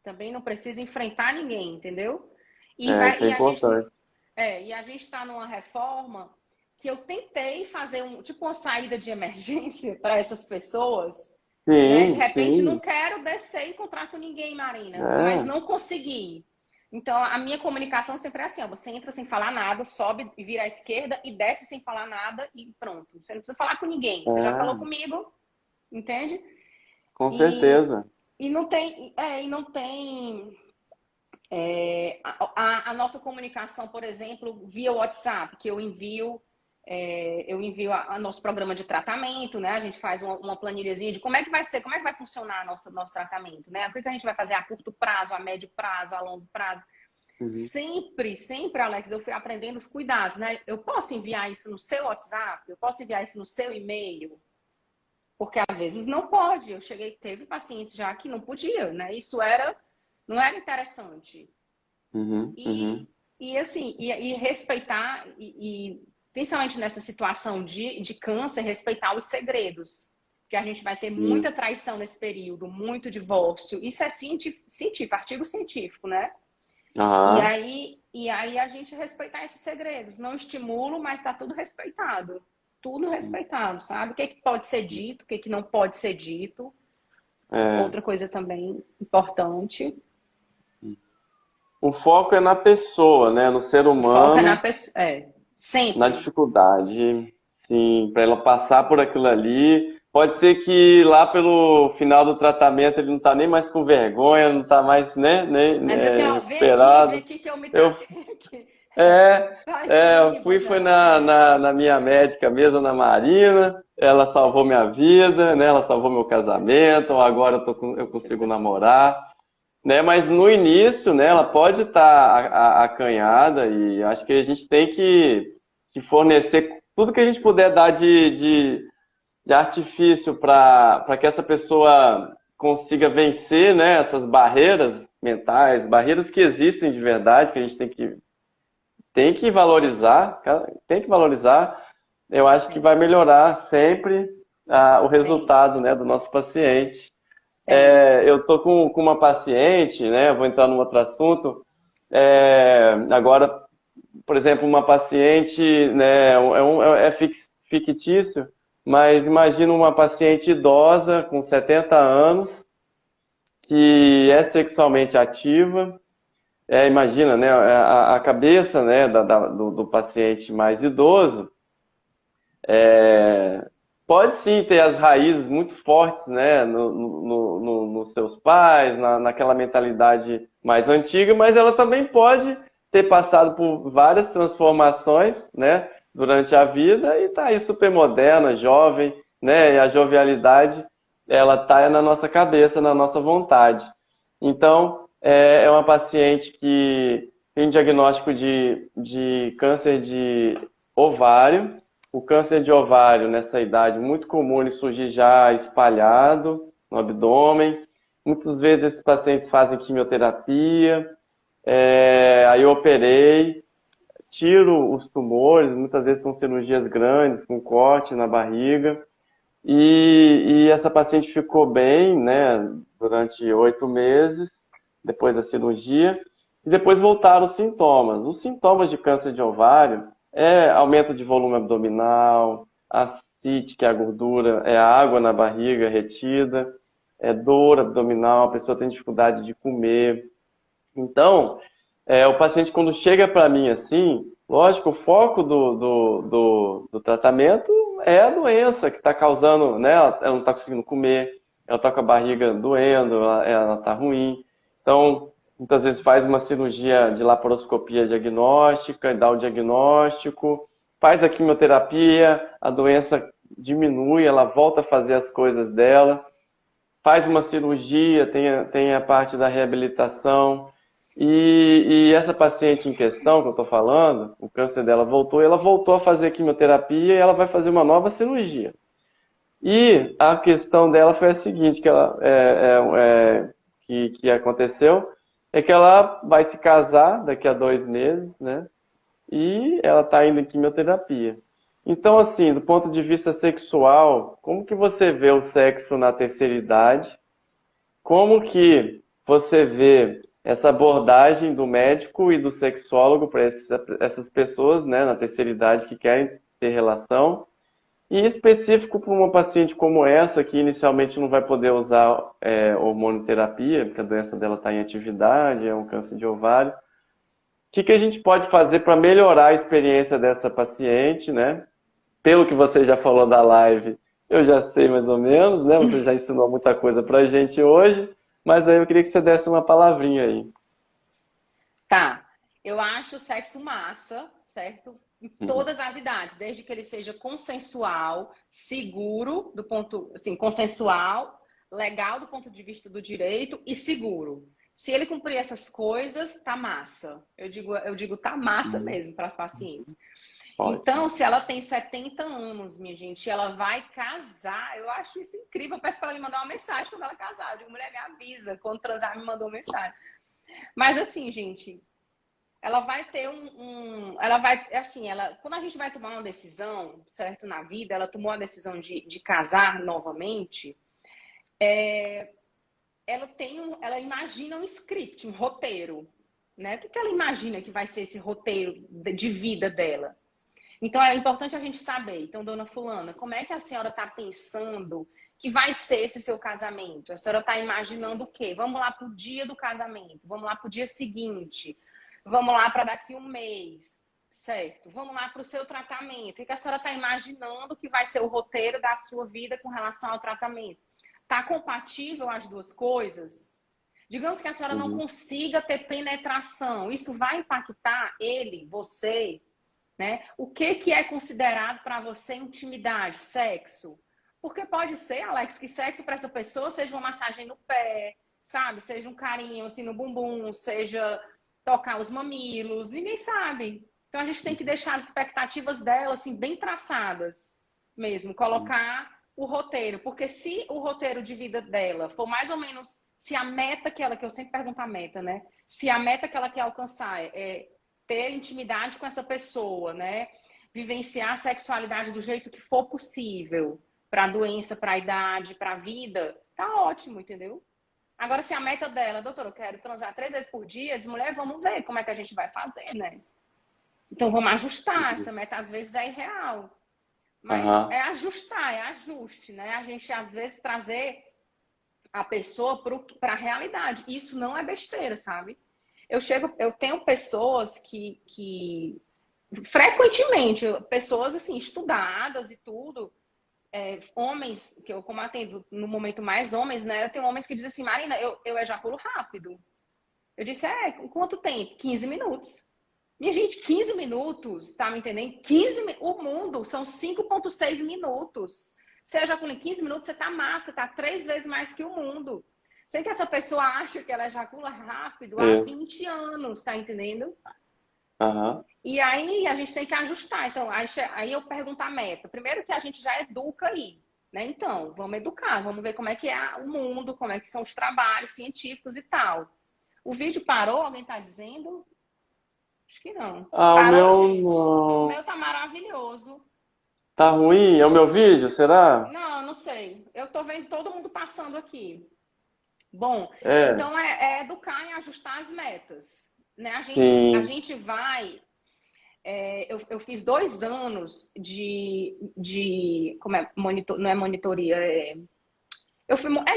Também não precisa enfrentar ninguém, entendeu? Isso é importante. E a gente está numa reforma que eu tentei fazer uma saída de emergência para essas pessoas. Sim, né? De repente, não quero descer e encontrar com ninguém, Marina, mas não consegui. Então, a minha comunicação sempre é assim, ó, você entra sem falar nada, sobe e vira à esquerda e desce sem falar nada e pronto. Você não precisa falar com ninguém, você já falou comigo, entende? Com certeza. E não tem A nossa comunicação, por exemplo, via WhatsApp, que eu envio a nosso programa de tratamento, né? A gente faz uma planilhazinha de como é que vai ser, como é que vai funcionar nosso tratamento, né? O que a gente vai fazer a curto prazo, a médio prazo, a longo prazo. Uhum. Sempre, Alex, eu fui aprendendo os cuidados, né? Eu posso enviar isso no seu WhatsApp? Eu posso enviar isso no seu e-mail? Porque às vezes não pode. Teve pacientes já que não podia, né? Isso não era interessante. E assim, respeitar, principalmente nessa situação de câncer, respeitar os segredos. Porque a gente vai ter muita traição nesse período, muito divórcio. Isso é científico, artigo científico, né? E aí a gente respeitar esses segredos. Não estimulo, mas está tudo respeitado. Tudo respeitado, sabe? O que pode ser dito, o que não pode ser dito. Outra coisa também importante. O foco é na pessoa, né? No ser humano. O foco é na pessoa, sempre. Na dificuldade, sim, para ela passar por aquilo ali. Pode ser que lá pelo final do tratamento ele não está nem mais com vergonha, não está mais, né? Mas assim, recuperado. Vem aqui que eu me tratei. Eu fui na minha médica mesmo, na Marina. Ela salvou minha vida, né? Ela salvou meu casamento. Agora eu consigo namorar. Né, mas no início, né, ela pode estar acanhada e acho que a gente tem que fornecer tudo que a gente puder dar de artifício para que essa pessoa consiga vencer, né, essas barreiras mentais, barreiras que existem de verdade, que a gente tem que valorizar, eu acho que vai melhorar sempre o resultado, né, do nosso paciente. Eu tô com uma paciente, né? Vou entrar num outro assunto. Agora, por exemplo, uma paciente, né? Fictício, mas imagina uma paciente idosa com 70 anos que é sexualmente ativa. Imagina, né? A cabeça, né? Do paciente mais idoso. Pode sim ter as raízes muito fortes, né, nos seus pais, naquela mentalidade mais antiga, mas ela também pode ter passado por várias transformações, né, durante a vida e tá aí super moderna, jovem, né, e a jovialidade, ela tá na nossa cabeça, na nossa vontade. Então, é uma paciente que tem diagnóstico de câncer de ovário. O câncer de ovário, nessa idade, muito comum ele surgir já espalhado no abdômen. Muitas vezes esses pacientes fazem quimioterapia. Aí eu operei, tiro os tumores, muitas vezes são cirurgias grandes, com corte na barriga. E essa paciente ficou bem, né, durante 8 meses, depois da cirurgia. E depois voltaram os sintomas. Os sintomas de câncer de ovário aumento de volume abdominal, ascite, que é a gordura, a água na barriga retida, dor abdominal, a pessoa tem dificuldade de comer. Então, o paciente quando chega para mim assim, lógico, o foco do tratamento é a doença que está causando, né? Ela não está conseguindo comer, ela está com a barriga doendo, ela está ruim. Então, muitas vezes faz uma cirurgia de laparoscopia diagnóstica e dá o diagnóstico, faz a quimioterapia, a doença diminui, ela volta a fazer as coisas dela, faz uma cirurgia, tem a parte da reabilitação. E essa paciente em questão que eu estou falando, o câncer dela voltou, ela voltou a fazer quimioterapia e ela vai fazer uma nova cirurgia. E a questão dela foi a seguinte, que aconteceu, é que ela vai se casar daqui a 2 meses, né? E ela está indo em quimioterapia. Então, assim, do ponto de vista sexual, como que você vê o sexo na terceira idade? Como que você vê essa abordagem do médico e do sexólogo para essas pessoas, né, na terceira idade que querem ter relação? E específico para uma paciente como essa, que inicialmente não vai poder usar hormonoterapia, porque a doença dela está em atividade, é um câncer de ovário. O que a gente pode fazer para melhorar a experiência dessa paciente, né? Pelo que você já falou da live, eu já sei mais ou menos, né? Você já ensinou muita coisa para a gente hoje, mas aí eu queria que você desse uma palavrinha aí. Tá. Eu acho o sexo massa, certo? Em Uhum. todas as idades, desde que ele seja consensual, seguro, do ponto, assim, consensual, legal do ponto de vista do direito e seguro. Se ele cumprir essas coisas, tá massa. Eu digo tá massa Uhum. mesmo para as pacientes. Então, Ótimo. se ela tem 70 anos, minha gente, ela vai casar. Eu acho isso incrível. Eu peço para ela me mandar uma mensagem quando ela casar. Eu digo, mulher, me avisa. Quando transar, me mandou uma mensagem. Mas assim, gente, ela vai ter ela vai, assim, quando a gente vai tomar uma decisão, certo, na vida, ela tomou a decisão de casar novamente, ela imagina um script, um roteiro, né? O que ela imagina que vai ser esse roteiro de vida dela? Então é importante a gente saber. Então, dona fulana, como é que a senhora está pensando que vai ser esse seu casamento? A senhora está imaginando o quê? Vamos lá para o dia do casamento, vamos lá para o dia seguinte, vamos lá para daqui um mês, certo? Vamos lá para o seu tratamento. O que a senhora está imaginando que vai ser o roteiro da sua vida com relação ao tratamento? Está compatível as duas coisas? Digamos que a senhora não Uhum. consiga ter penetração. Isso vai impactar ele, você, né? O que é considerado para você intimidade, sexo? Porque pode ser, Alex, que sexo para essa pessoa seja uma massagem no pé, sabe? Seja um carinho assim no bumbum, seja tocar os mamilos, ninguém sabe. Então a gente tem que deixar as expectativas dela assim bem traçadas mesmo, colocar o roteiro, porque se o roteiro de vida dela for mais ou menos, se a meta que eu sempre pergunto a meta, né? Se a meta que ela quer alcançar é ter intimidade com essa pessoa, né? Vivenciar a sexualidade do jeito que for possível, para a doença, para a idade, para a vida, tá ótimo, entendeu? Agora, se a meta dela, doutora, eu quero transar 3 vezes por dia, diz, mulher, vamos ver como é que a gente vai fazer, né? Então, vamos ajustar. Essa meta, às vezes, é irreal. Mas Aham. é ajustar, é ajuste, né? A gente, às vezes, trazer a pessoa para a realidade. Isso não é besteira, sabe? Eu tenho pessoas que frequentemente, pessoas assim, estudadas e tudo, homens, que eu como atendo no momento mais homens, né? Eu tenho homens que dizem assim, Marina, eu ejaculo rápido. Eu disse, quanto tempo? 15 minutos. Minha gente, 15 minutos, tá me entendendo? O mundo são 5,6 minutos. Você ejacula em 15 minutos, você tá massa, tá 3 vezes mais que o mundo. Sei que essa pessoa acha que ela ejacula rápido há É. 20 anos, tá entendendo? Aham. E aí a gente tem que ajustar. Então, aí eu pergunto a meta. Primeiro que a gente já educa aí, né? Então, vamos educar, vamos ver como é que é o mundo, como é que são os trabalhos científicos e tal. O vídeo parou? Alguém tá dizendo? Acho que não. Ah, o Parou, meu gente? O não. meu tá maravilhoso. Tá ruim? É o meu vídeo, será? Não, não sei. Eu tô vendo todo mundo passando aqui. Bom, É, então é educar e ajustar as metas. Né? A sim. gente vai. Eu fiz 2 anos de como é, monitor, não é monitoria, é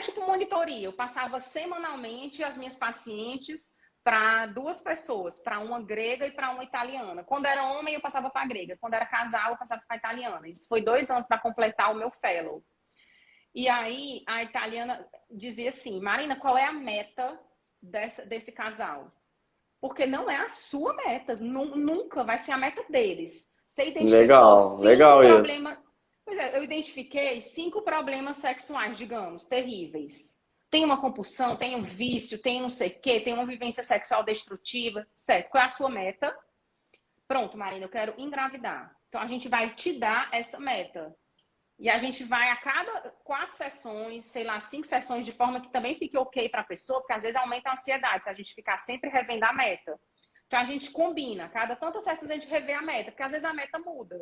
tipo monitoria. Eu passava semanalmente as minhas pacientes para 2 pessoas, para uma grega e para uma italiana. Quando era homem, eu passava para a grega. Quando era casal, eu passava para a italiana. Isso foi 2 anos para completar o meu fellow. E aí a italiana dizia assim, Marina, qual é a meta desse casal? Porque não é a sua meta, nunca vai ser a meta deles. Você identificou Legal, 5 legal isso. problemas. Pois é, eu identifiquei 5 problemas sexuais, digamos, terríveis. Tem uma compulsão, tem um vício, tem não sei o quê, tem uma vivência sexual destrutiva. Certo, qual é a sua meta? Pronto, Marina, eu quero engravidar. Então a gente vai te dar essa meta. E a gente vai a cada 4 sessões, sei lá, 5 sessões, de forma que também fique ok para a pessoa, porque às vezes aumenta a ansiedade se a gente ficar sempre revendo a meta. Então a gente combina, cada tantas sessões a gente revê a meta, porque às vezes a meta muda.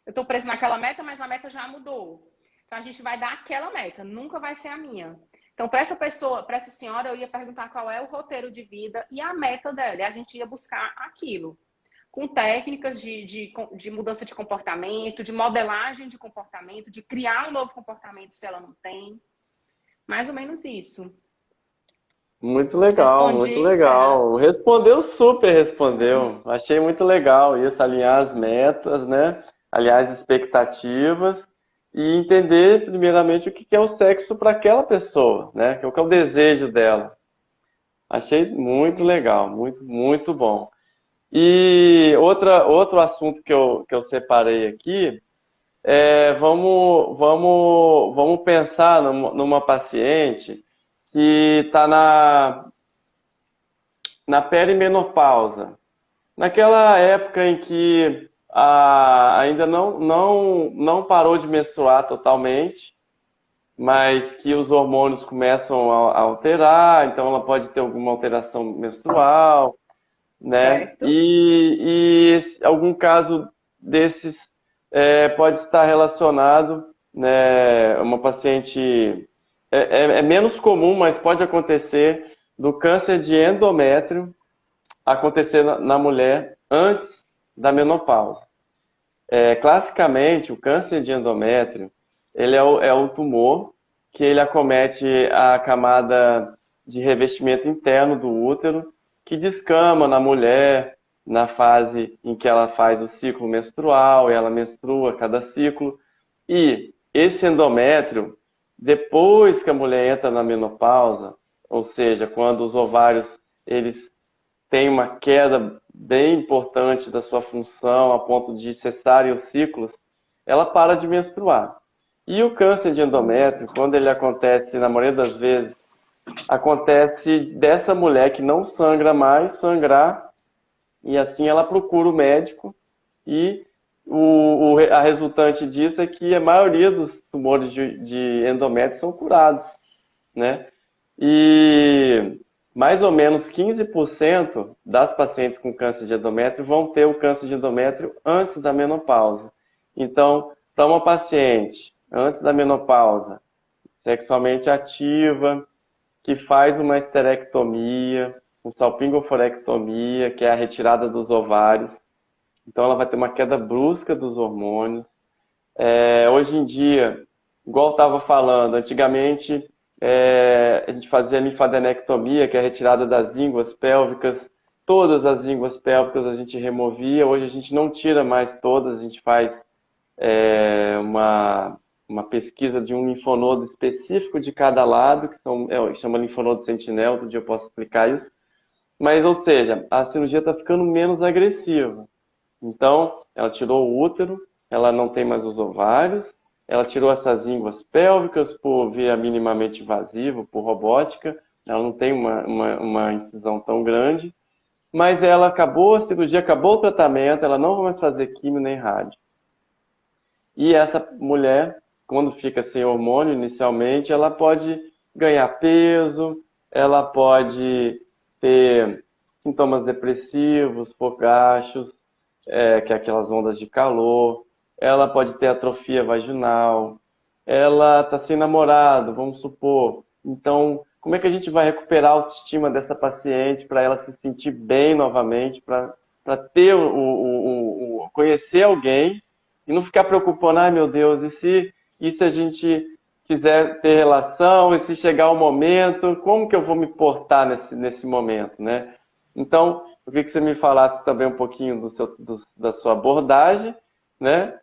Eu estou preso naquela meta, mas a meta já mudou. Então a gente vai dar aquela meta, nunca vai ser a minha. Então, para essa pessoa, para essa senhora, eu ia perguntar qual é o roteiro de vida e a meta dela. E a gente ia buscar aquilo com técnicas de mudança de comportamento, de modelagem de comportamento, de criar um novo comportamento se ela não tem. Mais ou menos isso. Muito legal, muito Respondi? Será? legal. Respondeu super, respondeu. Achei muito legal isso, alinhar as metas, né? Alinhar as expectativas e entender primeiramente o que é o sexo para aquela pessoa, né? O que é o desejo dela. Achei muito legal, muito, muito bom. E outro assunto que eu separei aqui vamos pensar numa paciente que está na perimenopausa. Naquela época em que ainda não parou de menstruar totalmente, mas que os hormônios começam a alterar, então ela pode ter alguma alteração menstrual, né? Certo. Algum caso desses pode estar relacionado, né? Uma paciente é menos comum, mas pode acontecer do câncer de endométrio acontecer na mulher antes da menopausa. Classicamente, o câncer de endométrio ele é o tumor que ele acomete a camada de revestimento interno do útero, que descama na mulher na fase em que ela faz o ciclo menstrual, e ela menstrua cada ciclo. E esse endométrio, depois que a mulher entra na menopausa, ou seja, quando os ovários eles têm uma queda bem importante da sua função, a ponto de cessarem os ciclos, ela para de menstruar. E o câncer de endométrio, quando ele acontece, na maioria das vezes, acontece dessa mulher que não sangra mais, sangrar, e assim ela procura o médico, e a resultante disso é que a maioria dos tumores de endométrio são curados, né? E mais ou menos 15% das pacientes com câncer de endométrio vão ter o câncer de endométrio antes da menopausa. Então, para uma paciente antes da menopausa, sexualmente ativa, que faz uma esterectomia, uma salpingoforectomia, que é a retirada dos ovários. Então ela vai ter uma queda brusca dos hormônios. Hoje em dia, igual eu estava falando, antigamente a gente fazia linfadenectomia, que é a retirada das ínguas pélvicas. Todas as ínguas pélvicas a gente removia. Hoje a gente não tira mais todas, a gente faz uma pesquisa de um linfonodo específico de cada lado, que chama linfonodo sentinela, outro dia eu posso explicar isso. Mas, ou seja, a cirurgia está ficando menos agressiva. Então, ela tirou o útero, ela não tem mais os ovários, ela tirou essas ínguas pélvicas por via minimamente invasiva, por robótica, ela não tem uma incisão tão grande, mas ela acabou a cirurgia, acabou o tratamento, ela não vai mais fazer quimio nem rádio. E essa mulher, quando fica sem hormônio inicialmente, ela pode ganhar peso, ela pode ter sintomas depressivos, fogachos, que é aquelas ondas de calor, ela pode ter atrofia vaginal, ela está sem namorado, vamos supor. Então, como é que a gente vai recuperar a autoestima dessa paciente para ela se sentir bem novamente, para ter conhecer alguém e não ficar preocupando, ai meu Deus, e se a gente quiser ter relação, e se chegar o momento, como que eu vou me portar nesse momento, né? Então, eu queria que você me falasse também um pouquinho da sua abordagem, né?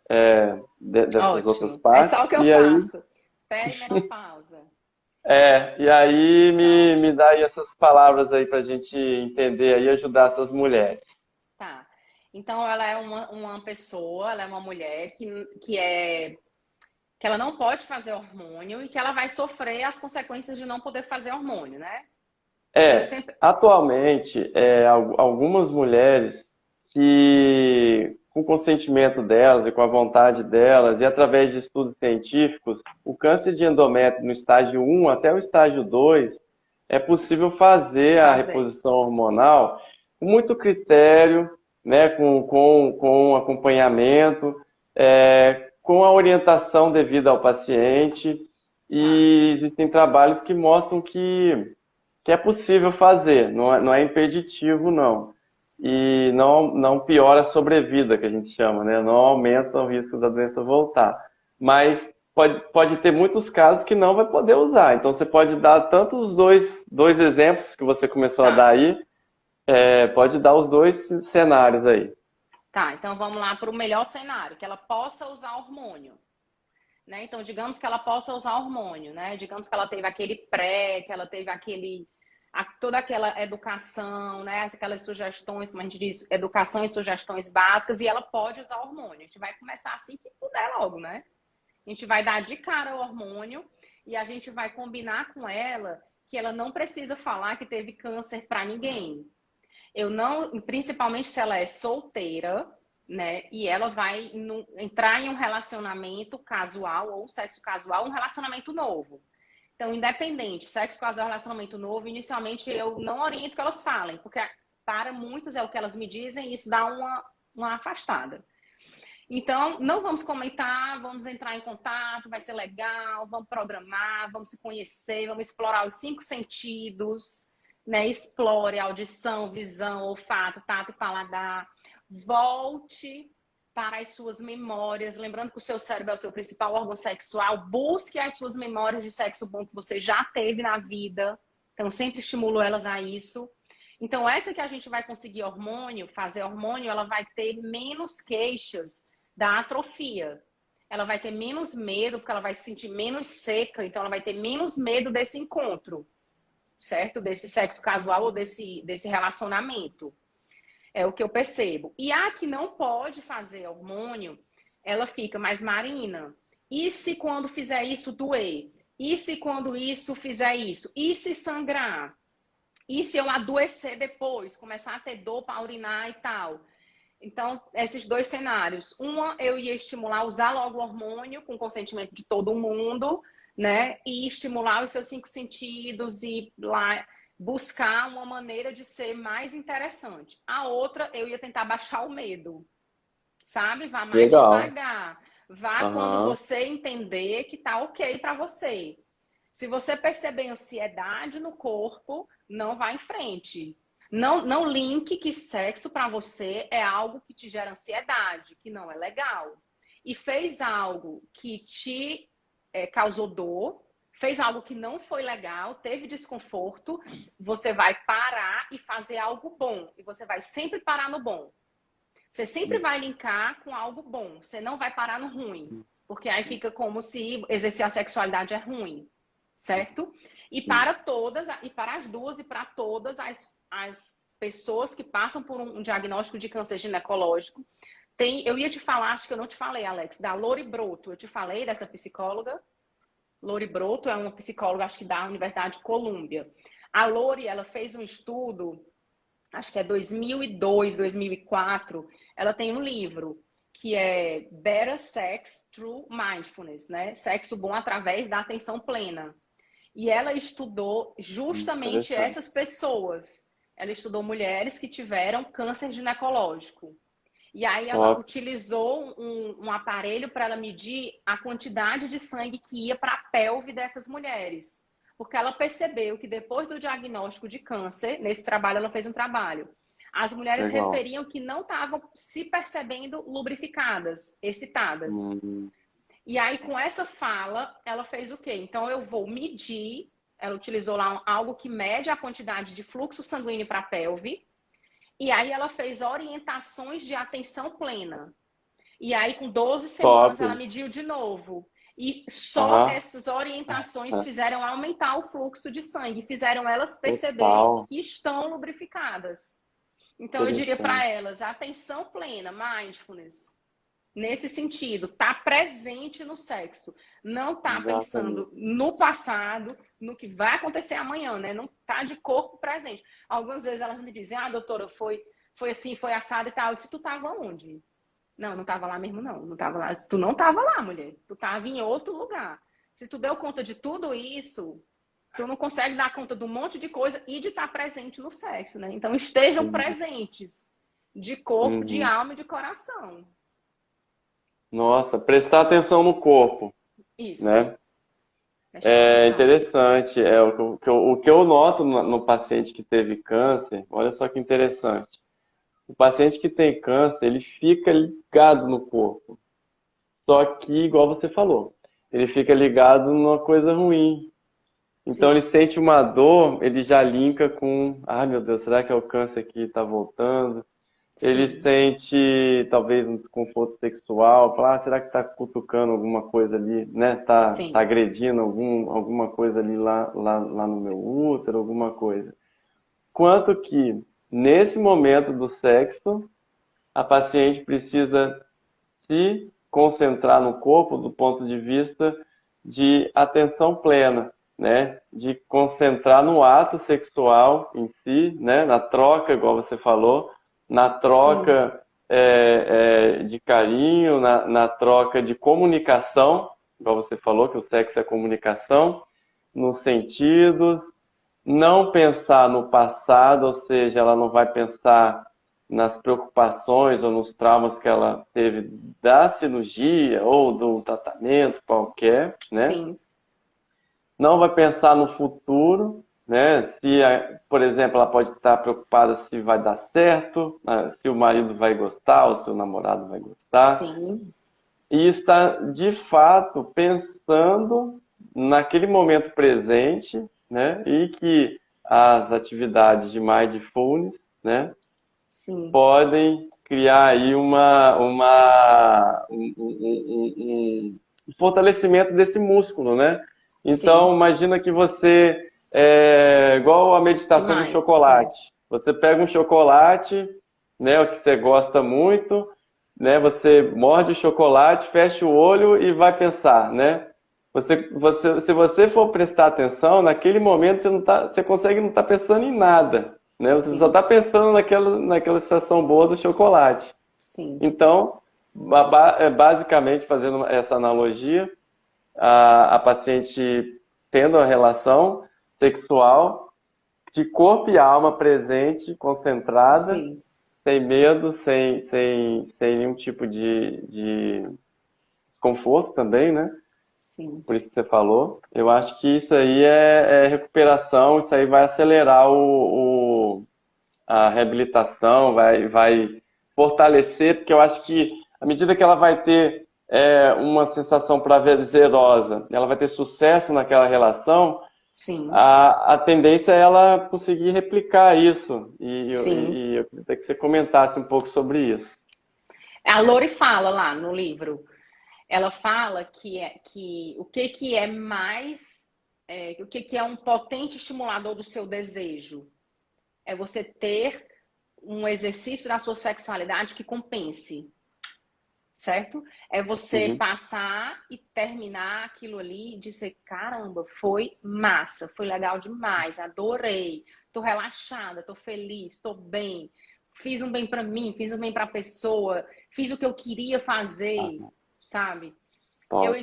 Dessas Ótimo. outras partes. É só o que eu faço. Perimenopausa. E aí me dá aí essas palavras aí para a gente entender aí e ajudar essas mulheres. Tá. Então, ela é uma pessoa, ela é uma mulher que ela não pode fazer hormônio e que ela vai sofrer as consequências de não poder fazer hormônio, né? Atualmente, algumas mulheres que, com o consentimento delas e com a vontade delas, e através de estudos científicos, o câncer de endométrio no estágio 1 até o estágio 2, é possível fazer a reposição hormonal com muito critério, né, com acompanhamento, com a orientação devida ao paciente, e existem trabalhos que mostram que é possível fazer, não é impeditivo, não. E não piora a sobrevida, que a gente chama, né? Não aumenta o risco da doença voltar. Mas pode ter muitos casos que não vai poder usar. Então, você pode dar tanto os dois exemplos que você começou a dar aí, pode dar os dois cenários aí. Tá, então vamos lá para o melhor cenário, que ela possa usar hormônio. Né? Então, digamos que ela possa usar hormônio, né? Digamos que ela teve aquele que ela teve toda aquela educação, né? Aquelas sugestões, como a gente diz, educação e sugestões básicas, e ela pode usar hormônio. A gente vai começar assim que puder logo, né? A gente vai dar de cara o hormônio e a gente vai combinar com ela que ela não precisa falar que teve câncer para ninguém. Eu não, principalmente se ela é solteira, né? E ela vai entrar em um relacionamento casual ou sexo casual, um relacionamento novo. Então, independente, sexo casual, relacionamento novo, inicialmente eu não oriento que elas falem, porque para muitas é o que elas me dizem e isso dá uma afastada. Então, não vamos comentar, vamos entrar em contato, vai ser legal, vamos programar, vamos se conhecer, vamos explorar os 5 sentidos, né? Explore audição, visão, olfato, tato e paladar. Volte para as suas memórias, lembrando que o seu cérebro é o seu principal órgão sexual, busque as suas memórias de sexo bom que você já teve na vida. Então, sempre estimulo elas a isso. Então, essa que a gente vai conseguir hormônio, fazer hormônio, ela vai ter menos queixas da atrofia. Ela vai ter menos medo, porque ela vai se sentir menos seca, então ela vai ter menos medo desse encontro, certo? Desse sexo casual ou desse relacionamento. É o que eu percebo. E a que não pode fazer hormônio, ela fica mais Marina. E se quando fizer isso doer? E se quando isso fizer isso? E se sangrar? E se eu adoecer depois? Começar a ter dor para urinar e tal? Então, esses 2 cenários. Uma, eu ia estimular, usar logo o hormônio com consentimento de todo mundo, né? E estimular os seus 5 sentidos e lá buscar uma maneira de ser mais interessante. A outra, eu ia tentar baixar o medo, sabe? Vá mais devagar. Vá quando você entender que tá ok para você. Se você perceber ansiedade no corpo, não vá em frente. Não linke que sexo para você é algo que te gera ansiedade, que não é legal. E fez algo que te causou dor, fez algo que não foi legal, teve desconforto, você vai parar e fazer algo bom. E você vai sempre parar no bom. Você sempre vai linkar com algo bom. Você não vai parar no ruim. Porque aí fica como se exercer a sexualidade é ruim. Certo? E para todas, e para as duas, e para todas as pessoas que passam por um diagnóstico de câncer ginecológico, eu ia te falar, acho que eu não te falei, Alex, da Lori Broto. Eu te falei dessa psicóloga. Lori Broto é uma psicóloga, acho que da Universidade de Colômbia. A Lori, ela fez um estudo, acho que é 2002, 2004. Ela tem um livro que é Better Sex Through Mindfulness, né? Sexo bom através da atenção plena. E ela estudou justamente essas pessoas. Ela estudou mulheres que tiveram câncer ginecológico. E aí ela utilizou um aparelho para ela medir a quantidade de sangue que ia para a pelve dessas mulheres. Porque ela percebeu que depois do diagnóstico de câncer, nesse trabalho ela fez um trabalho, as mulheres referiam que não estavam se percebendo lubrificadas, excitadas. E aí, com essa fala, ela fez o quê? Então, eu vou medir, ela utilizou lá algo que mede a quantidade de fluxo sanguíneo para a pelve, e aí ela fez orientações de atenção plena. E aí, com 12 semanas, ela mediu de novo. E só essas orientações fizeram aumentar o fluxo de sangue, fizeram elas perceberem que estão lubrificadas. Então, eu diria para elas, atenção plena, mindfulness, nesse sentido, tá presente no sexo, não tá pensando no passado, no que vai acontecer amanhã, né? Não tá de corpo presente. Algumas vezes elas me dizem, doutora, foi assim, foi assado e tal. Eu disse, tu tava onde? Não tava lá mesmo, não tava lá. Tu não tava lá, mulher, tu tava em outro lugar. Se tu deu conta de tudo isso, tu não consegue dar conta de um monte de coisa e de estar presente no sexo, né? Então, estejam presentes de corpo, de alma e de coração. Nossa, prestar atenção no corpo. Isso. Né? É interessante. O que eu noto no paciente que teve câncer, olha só que interessante. O paciente que tem câncer, ele fica ligado no corpo. Só que, igual você falou, ele fica ligado numa coisa ruim. Então, ele sente uma dor, ele já linka com, meu Deus, será que é o câncer que está voltando? Ele sente, talvez, um desconforto sexual, fala, será que está cutucando alguma coisa ali, né? Tá agredindo alguma coisa ali lá no meu útero, alguma coisa. quanto que, nesse momento do sexo, a paciente precisa se concentrar no corpo do ponto de vista de atenção plena, né? De concentrar no ato sexual em si, né? Na troca, igual você falou, na troca de carinho, na troca de comunicação, igual você falou, que o sexo é comunicação, nos sentidos, não pensar no passado, ou seja, ela não vai pensar nas preocupações ou nos traumas que ela teve da cirurgia ou do tratamento qualquer, né? Sim. Não vai pensar no futuro, né? Se, por exemplo, ela pode estar preocupada se vai dar certo, se o marido vai gostar ou se o namorado vai gostar. Sim. E está, de fato, pensando naquele momento presente, né? E que as atividades de mindfulness, né? Sim. Podem criar aí um fortalecimento desse músculo, né? Então, imagina que você, igual a meditação do chocolate. Você pega um chocolate, né, o que você gosta muito, né? Você morde o chocolate, fecha o olho e vai pensar, né? Se você for prestar atenção, naquele momento você consegue não estar pensando em nada, né? Você só está pensando naquela sensação boa do chocolate. Sim. Então, basicamente, fazendo essa analogia, a paciente tendo a relação sexual de corpo e alma presente, concentrada, Sim. sem medo, sem nenhum tipo de desconforto também, né? Sim. Por isso que você falou. Eu acho que isso aí é recuperação, isso aí vai acelerar a reabilitação, vai fortalecer, porque eu acho que à medida que ela vai ter uma sensação prazerosa, ela vai ter sucesso naquela relação, Sim. a tendência é ela conseguir replicar isso. Sim. E eu queria que você comentasse um pouco sobre isso. A Lori fala lá no livro. Ela fala que o que é mais, o que é um potente estimulador do seu desejo? É você ter um exercício da sua sexualidade que compense, certo? É você passar e terminar aquilo ali e dizer, caramba, foi massa, foi legal demais, adorei, tô relaxada, tô feliz, tô bem, fiz um bem para mim, fiz um bem para a pessoa, fiz o que eu queria fazer, sabe? Eu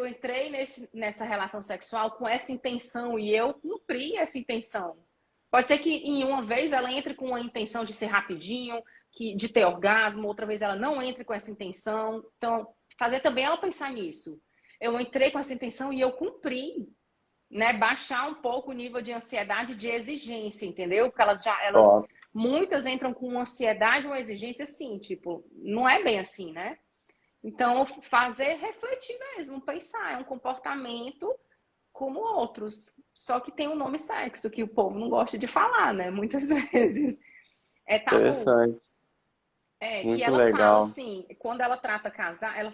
entrei nessa relação sexual com essa intenção e eu cumpri essa intenção. Pode ser que em uma vez ela entre com a intenção de ser rapidinho, de ter orgasmo, outra vez ela não entre com essa intenção. Então, fazer também ela pensar nisso. Eu entrei com essa intenção e eu cumpri, né? Baixar um pouco o nível de ansiedade e de exigência, entendeu? Porque muitas entram com ansiedade ou exigência assim, tipo, não é bem assim, né? Então, fazer refletir mesmo, pensar, é um comportamento como outros, só que tem um nome sexo, que o povo não gosta de falar, né? Muitas vezes. É tabu. Interessante. Muito que ela legal. fala assim, quando ela trata casar, ela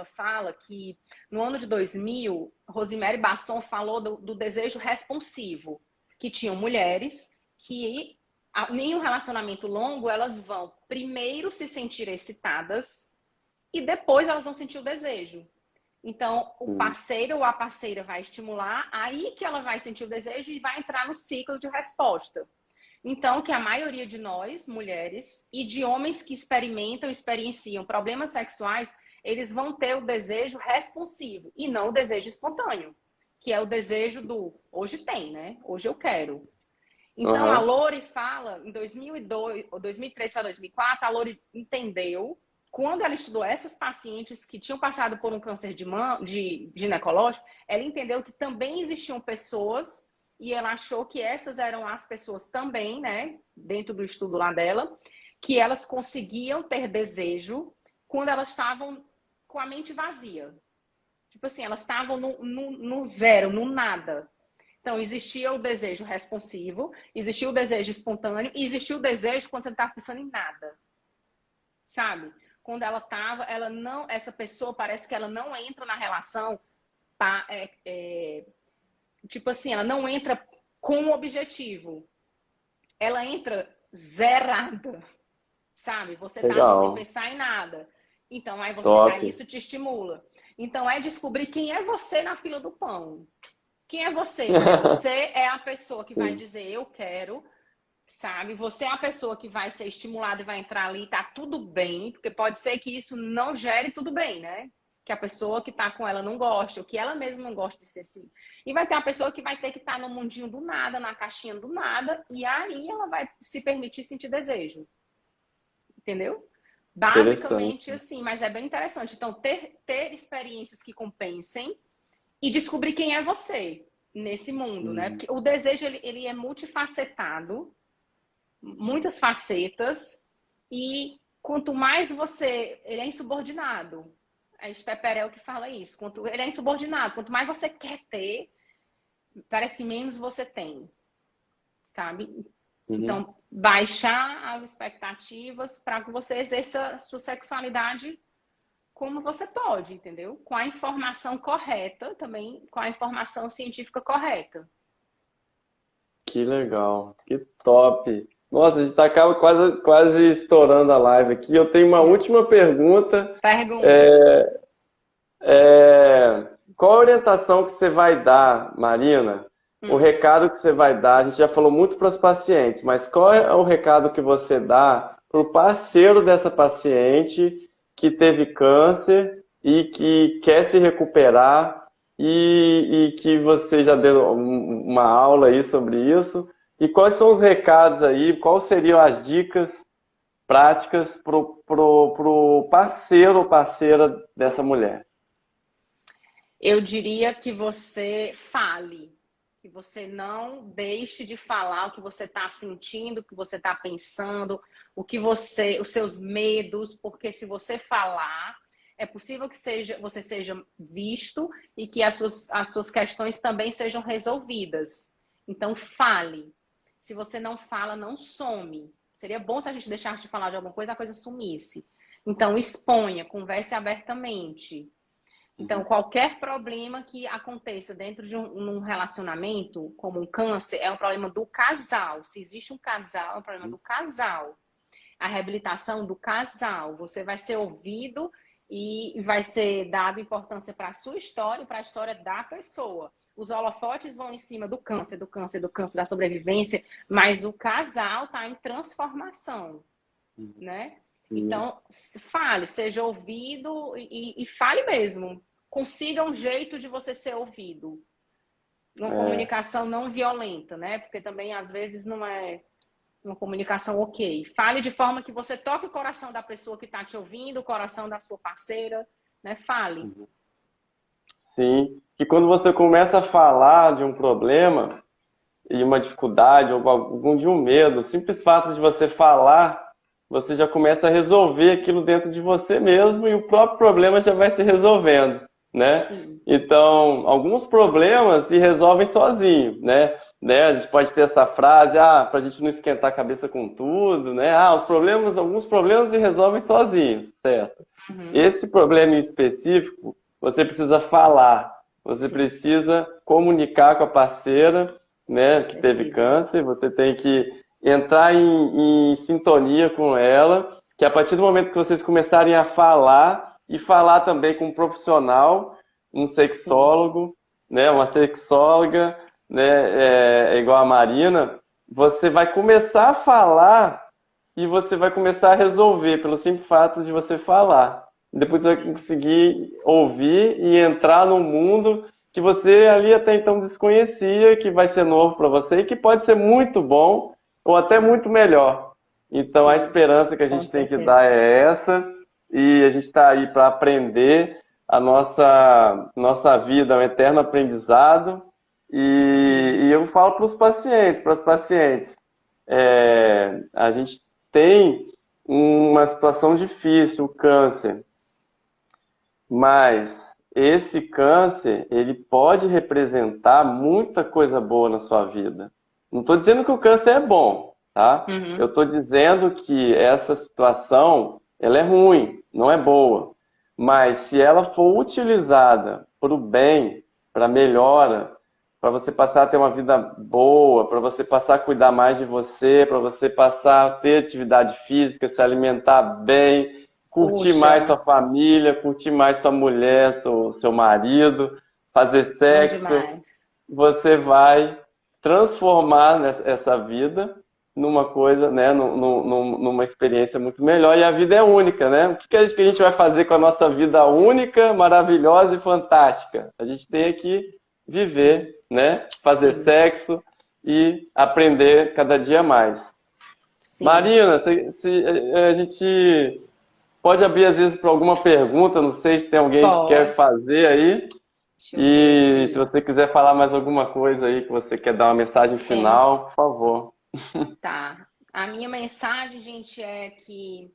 fala que no ano de 2000, Rosemary Basson falou do desejo responsivo, que tinham mulheres que, em um relacionamento longo, elas vão primeiro se sentir excitadas e depois elas vão sentir o desejo. Então, o parceiro ou a parceira vai estimular, aí que ela vai sentir o desejo e vai entrar no ciclo de resposta. Então, que a maioria de nós, mulheres, e de homens que experienciam problemas sexuais, eles vão ter o desejo responsivo e não o desejo espontâneo, que é o desejo do hoje tem, né? Hoje eu quero. Então, a Lori fala, em 2003 para 2004, a Lori entendeu, quando ela estudou essas pacientes que tinham passado por um câncer de ginecológico, ela entendeu que também existiam pessoas, e ela achou que essas eram as pessoas também, né, dentro do estudo lá dela, que elas conseguiam ter desejo quando elas estavam com a mente vazia. Tipo assim, elas estavam no zero, no nada. Então, existia o desejo responsivo, existia o desejo espontâneo e existia o desejo quando você não estava pensando em nada. Sabe? Quando essa pessoa parece que ela não entra na relação, tipo assim, ela não entra com o objetivo. ela entra zerada, sabe? Você tá assim, sem Legal. pensar em nada. Então, Top. aí isso te estimula. Então, é descobrir quem é você na fila do pão. Quem é você, mulher? Você é a pessoa que vai Sim. dizer, eu quero, sabe? Você é a pessoa que vai ser estimulada e vai entrar ali e tá tudo bem, porque pode ser que isso não gere tudo bem, né? Que a pessoa que tá com ela não goste, ou que ela mesma não gosta de ser assim. E vai ter a pessoa que vai ter que estar no mundinho do nada, na caixinha do nada, e aí ela vai se permitir sentir desejo. Entendeu? Basicamente Interessante. assim, mas é bem interessante. Então, ter experiências que compensem e descobrir quem é você nesse mundo, né? Hum. Porque o desejo, ele é multifacetado, muitas facetas, e quanto mais você... Ele é insubordinado. A Esther Perel que fala isso. Ele é insubordinado. Quanto mais você quer ter, parece que menos você tem, sabe? Uhum. Então, baixar as expectativas para que você exerça a sua sexualidade como você pode, entendeu? Com a informação correta também, com a informação científica correta. Que legal, que top. Nossa, a gente tá quase estourando a live aqui. Eu tenho uma última pergunta. Pergunte. Qual a orientação que você vai dar, Marina? O recado que você vai dar, a gente já falou muito para os pacientes, mas qual é o recado que você dá para o parceiro dessa paciente que teve câncer e que quer se recuperar e que você já deu uma aula aí sobre isso? E quais são os recados aí? Quais seriam as dicas práticas pro parceiro ou parceira dessa mulher? Eu diria que você fale, que você não deixe de falar o que você está sentindo, o que você está pensando, os seus medos, porque se você falar, é possível que você seja visto e que as suas questões também sejam resolvidas. Então, fale. Se você não fala, não some. Seria bom se a gente deixasse de falar de alguma coisa, a coisa sumisse. Então, exponha, converse abertamente. Então, qualquer problema que aconteça dentro de um relacionamento, como um câncer, é um problema do casal. Se existe um casal, é um problema do casal. A reabilitação do casal. Você vai ser ouvido e vai ser dado importância para a sua história e para a história da pessoa. Os holofotes vão em cima do câncer, da sobrevivência, mas o casal está em transformação, né? Então, fale, seja ouvido e fale mesmo. Consiga um jeito de você ser ouvido. Uma comunicação não violenta, né? Porque também, às vezes, não é uma comunicação ok. Fale de forma que você toque o coração da pessoa que está te ouvindo, o coração da sua parceira, né? Fale. Sim, que quando você começa a falar de um problema e uma dificuldade ou algum de um medo, o simples fato de você falar, você já começa a resolver aquilo dentro de você mesmo e o próprio problema já vai se resolvendo, né? Sim. Então, alguns problemas se resolvem sozinho, né? A gente pode ter essa frase, para a gente não esquentar a cabeça com tudo, né? Alguns problemas se resolvem sozinhos, certo? Esse problema em específico, você precisa falar, você precisa comunicar com a parceira, né, que teve câncer, você tem que entrar em sintonia com ela, que a partir do momento que vocês começarem a falar, e falar também com um profissional, um sexólogo, né, uma sexóloga, né, igual a Marina, você vai começar a falar e você vai começar a resolver, pelo simples fato de você falar. Depois você vai conseguir ouvir e entrar num mundo que você ali até então desconhecia, que vai ser novo para você e que pode ser muito bom ou até muito melhor. Então, a esperança que a gente tem que dar é essa, e a gente está aí para aprender. A nossa vida é um eterno aprendizado, e eu falo para os pacientes, para as pacientes, a gente tem uma situação difícil, o câncer, mas esse câncer, ele pode representar muita coisa boa na sua vida. Não estou dizendo que o câncer é bom, tá? Eu estou dizendo que essa situação, ela é ruim, não é boa. Mas se ela for utilizada para o bem, para melhora, para você passar a ter uma vida boa, para você passar a cuidar mais de você, para você passar a ter atividade física, se alimentar bem, curtir mais sua família, curtir mais sua mulher, seu marido, fazer sexo, você vai transformar essa vida numa coisa, né, numa experiência muito melhor. E a vida é única, né? O que a gente vai fazer com a nossa vida única, maravilhosa e fantástica? A gente tem que viver, né? Fazer sexo e aprender cada dia mais. Sim. Marina, a gente pode abrir às vezes para alguma pergunta, não sei se tem alguém que quer fazer aí. E se você quiser falar mais alguma coisa aí, que você quer dar uma mensagem final, por favor. Tá. A minha mensagem, gente, é que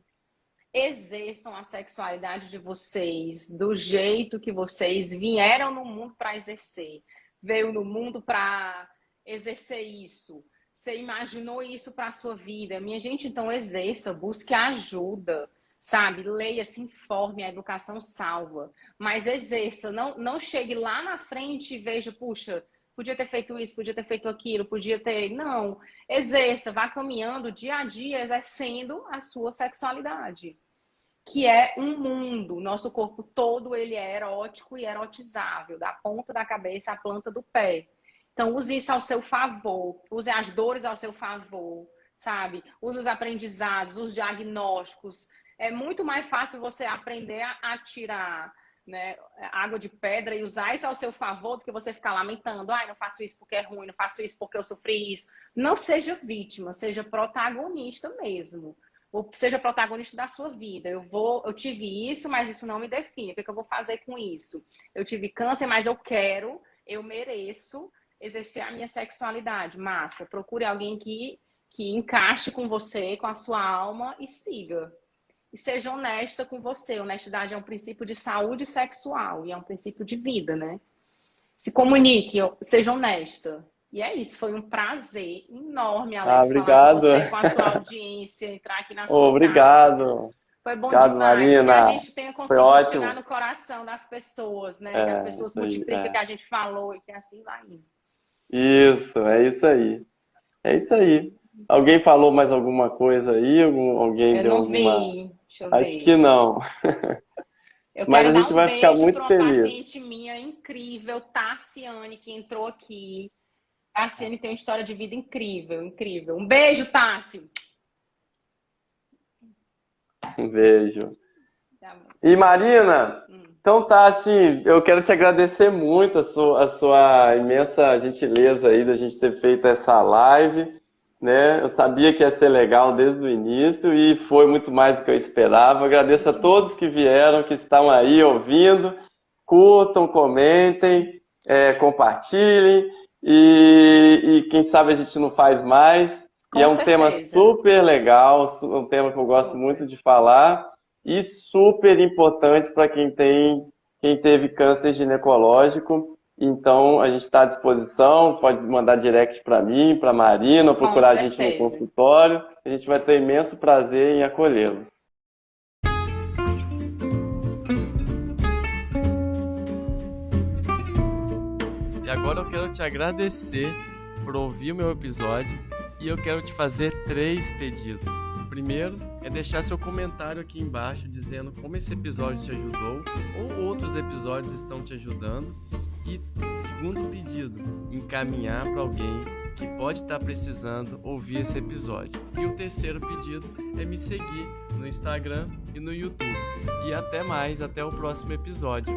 exerçam a sexualidade de vocês do jeito que vocês vieram no mundo para exercer. Veio no mundo para exercer isso. Você imaginou isso para a sua vida. Minha gente, então exerça, busque ajuda, sabe? Leia, se informe, a educação salva. Mas exerça, não chegue lá na frente e veja, puxa, podia ter feito isso, podia ter feito aquilo, podia ter... Não, exerça, vá caminhando dia a dia, exercendo a sua sexualidade. Que é um mundo, nosso corpo todo ele é erótico e erotizável, da ponta da cabeça à planta do pé. Então use isso ao seu favor, use as dores ao seu favor, sabe? Use os aprendizados, os diagnósticos. É muito mais fácil você aprender a tirar, né, água de pedra e usar isso ao seu favor do que você ficar lamentando. Ai, não faço isso porque é ruim, não faço isso porque eu sofri isso. Não seja vítima, seja protagonista mesmo. Ou seja protagonista da sua vida. Eu tive isso, mas isso não me define. O que eu vou fazer com isso? Eu tive câncer, mas eu mereço exercer a minha sexualidade. Massa, procure alguém que encaixe com você, com a sua alma e siga. E seja honesta com você. Honestidade é um princípio de saúde sexual e é um princípio de vida, né? Se comunique, seja honesta. E é isso, foi um prazer enorme, Alex, falar com você, com a sua audiência, entrar aqui na sua Obrigado. Casa. Foi bom Obrigado, demais. Marina. Que a gente tenha conseguido chegar no coração das pessoas, né? Que as pessoas multiplicam o que a gente falou e que assim vai indo. Isso, é isso aí. É isso aí. Alguém falou mais alguma coisa aí? Alguém eu deu não alguma... vi. Deixa eu ver. Acho que não. Mas a gente vai ficar muito feliz. Uma paciente minha incrível, Tarciane, que entrou aqui. Tarciane tem uma história de vida incrível, incrível. Um beijo, Tarci. Um beijo. E Marina, então tá, assim, eu quero te agradecer muito a sua imensa gentileza aí da gente ter feito essa live, né? Eu sabia que ia ser legal desde o início e foi muito mais do que eu esperava. Agradeço a todos que vieram, que estão aí ouvindo. Curtam, comentem, compartilhem e quem sabe a gente não faz mais. E é um tema super legal, um tema que eu gosto muito de falar e super importante para quem teve câncer ginecológico. Então, a gente está à disposição, pode mandar direct para mim, para a Marina, ou procurar a gente no consultório. A gente vai ter imenso prazer em acolhê-los. E agora eu quero te agradecer por ouvir o meu episódio e eu quero te fazer 3 pedidos. O primeiro é deixar seu comentário aqui embaixo dizendo como esse episódio te ajudou ou outros episódios estão te ajudando. E segundo pedido, encaminhar para alguém que pode estar precisando ouvir esse episódio. E o terceiro pedido é me seguir no Instagram e no YouTube. E até mais, até o próximo episódio.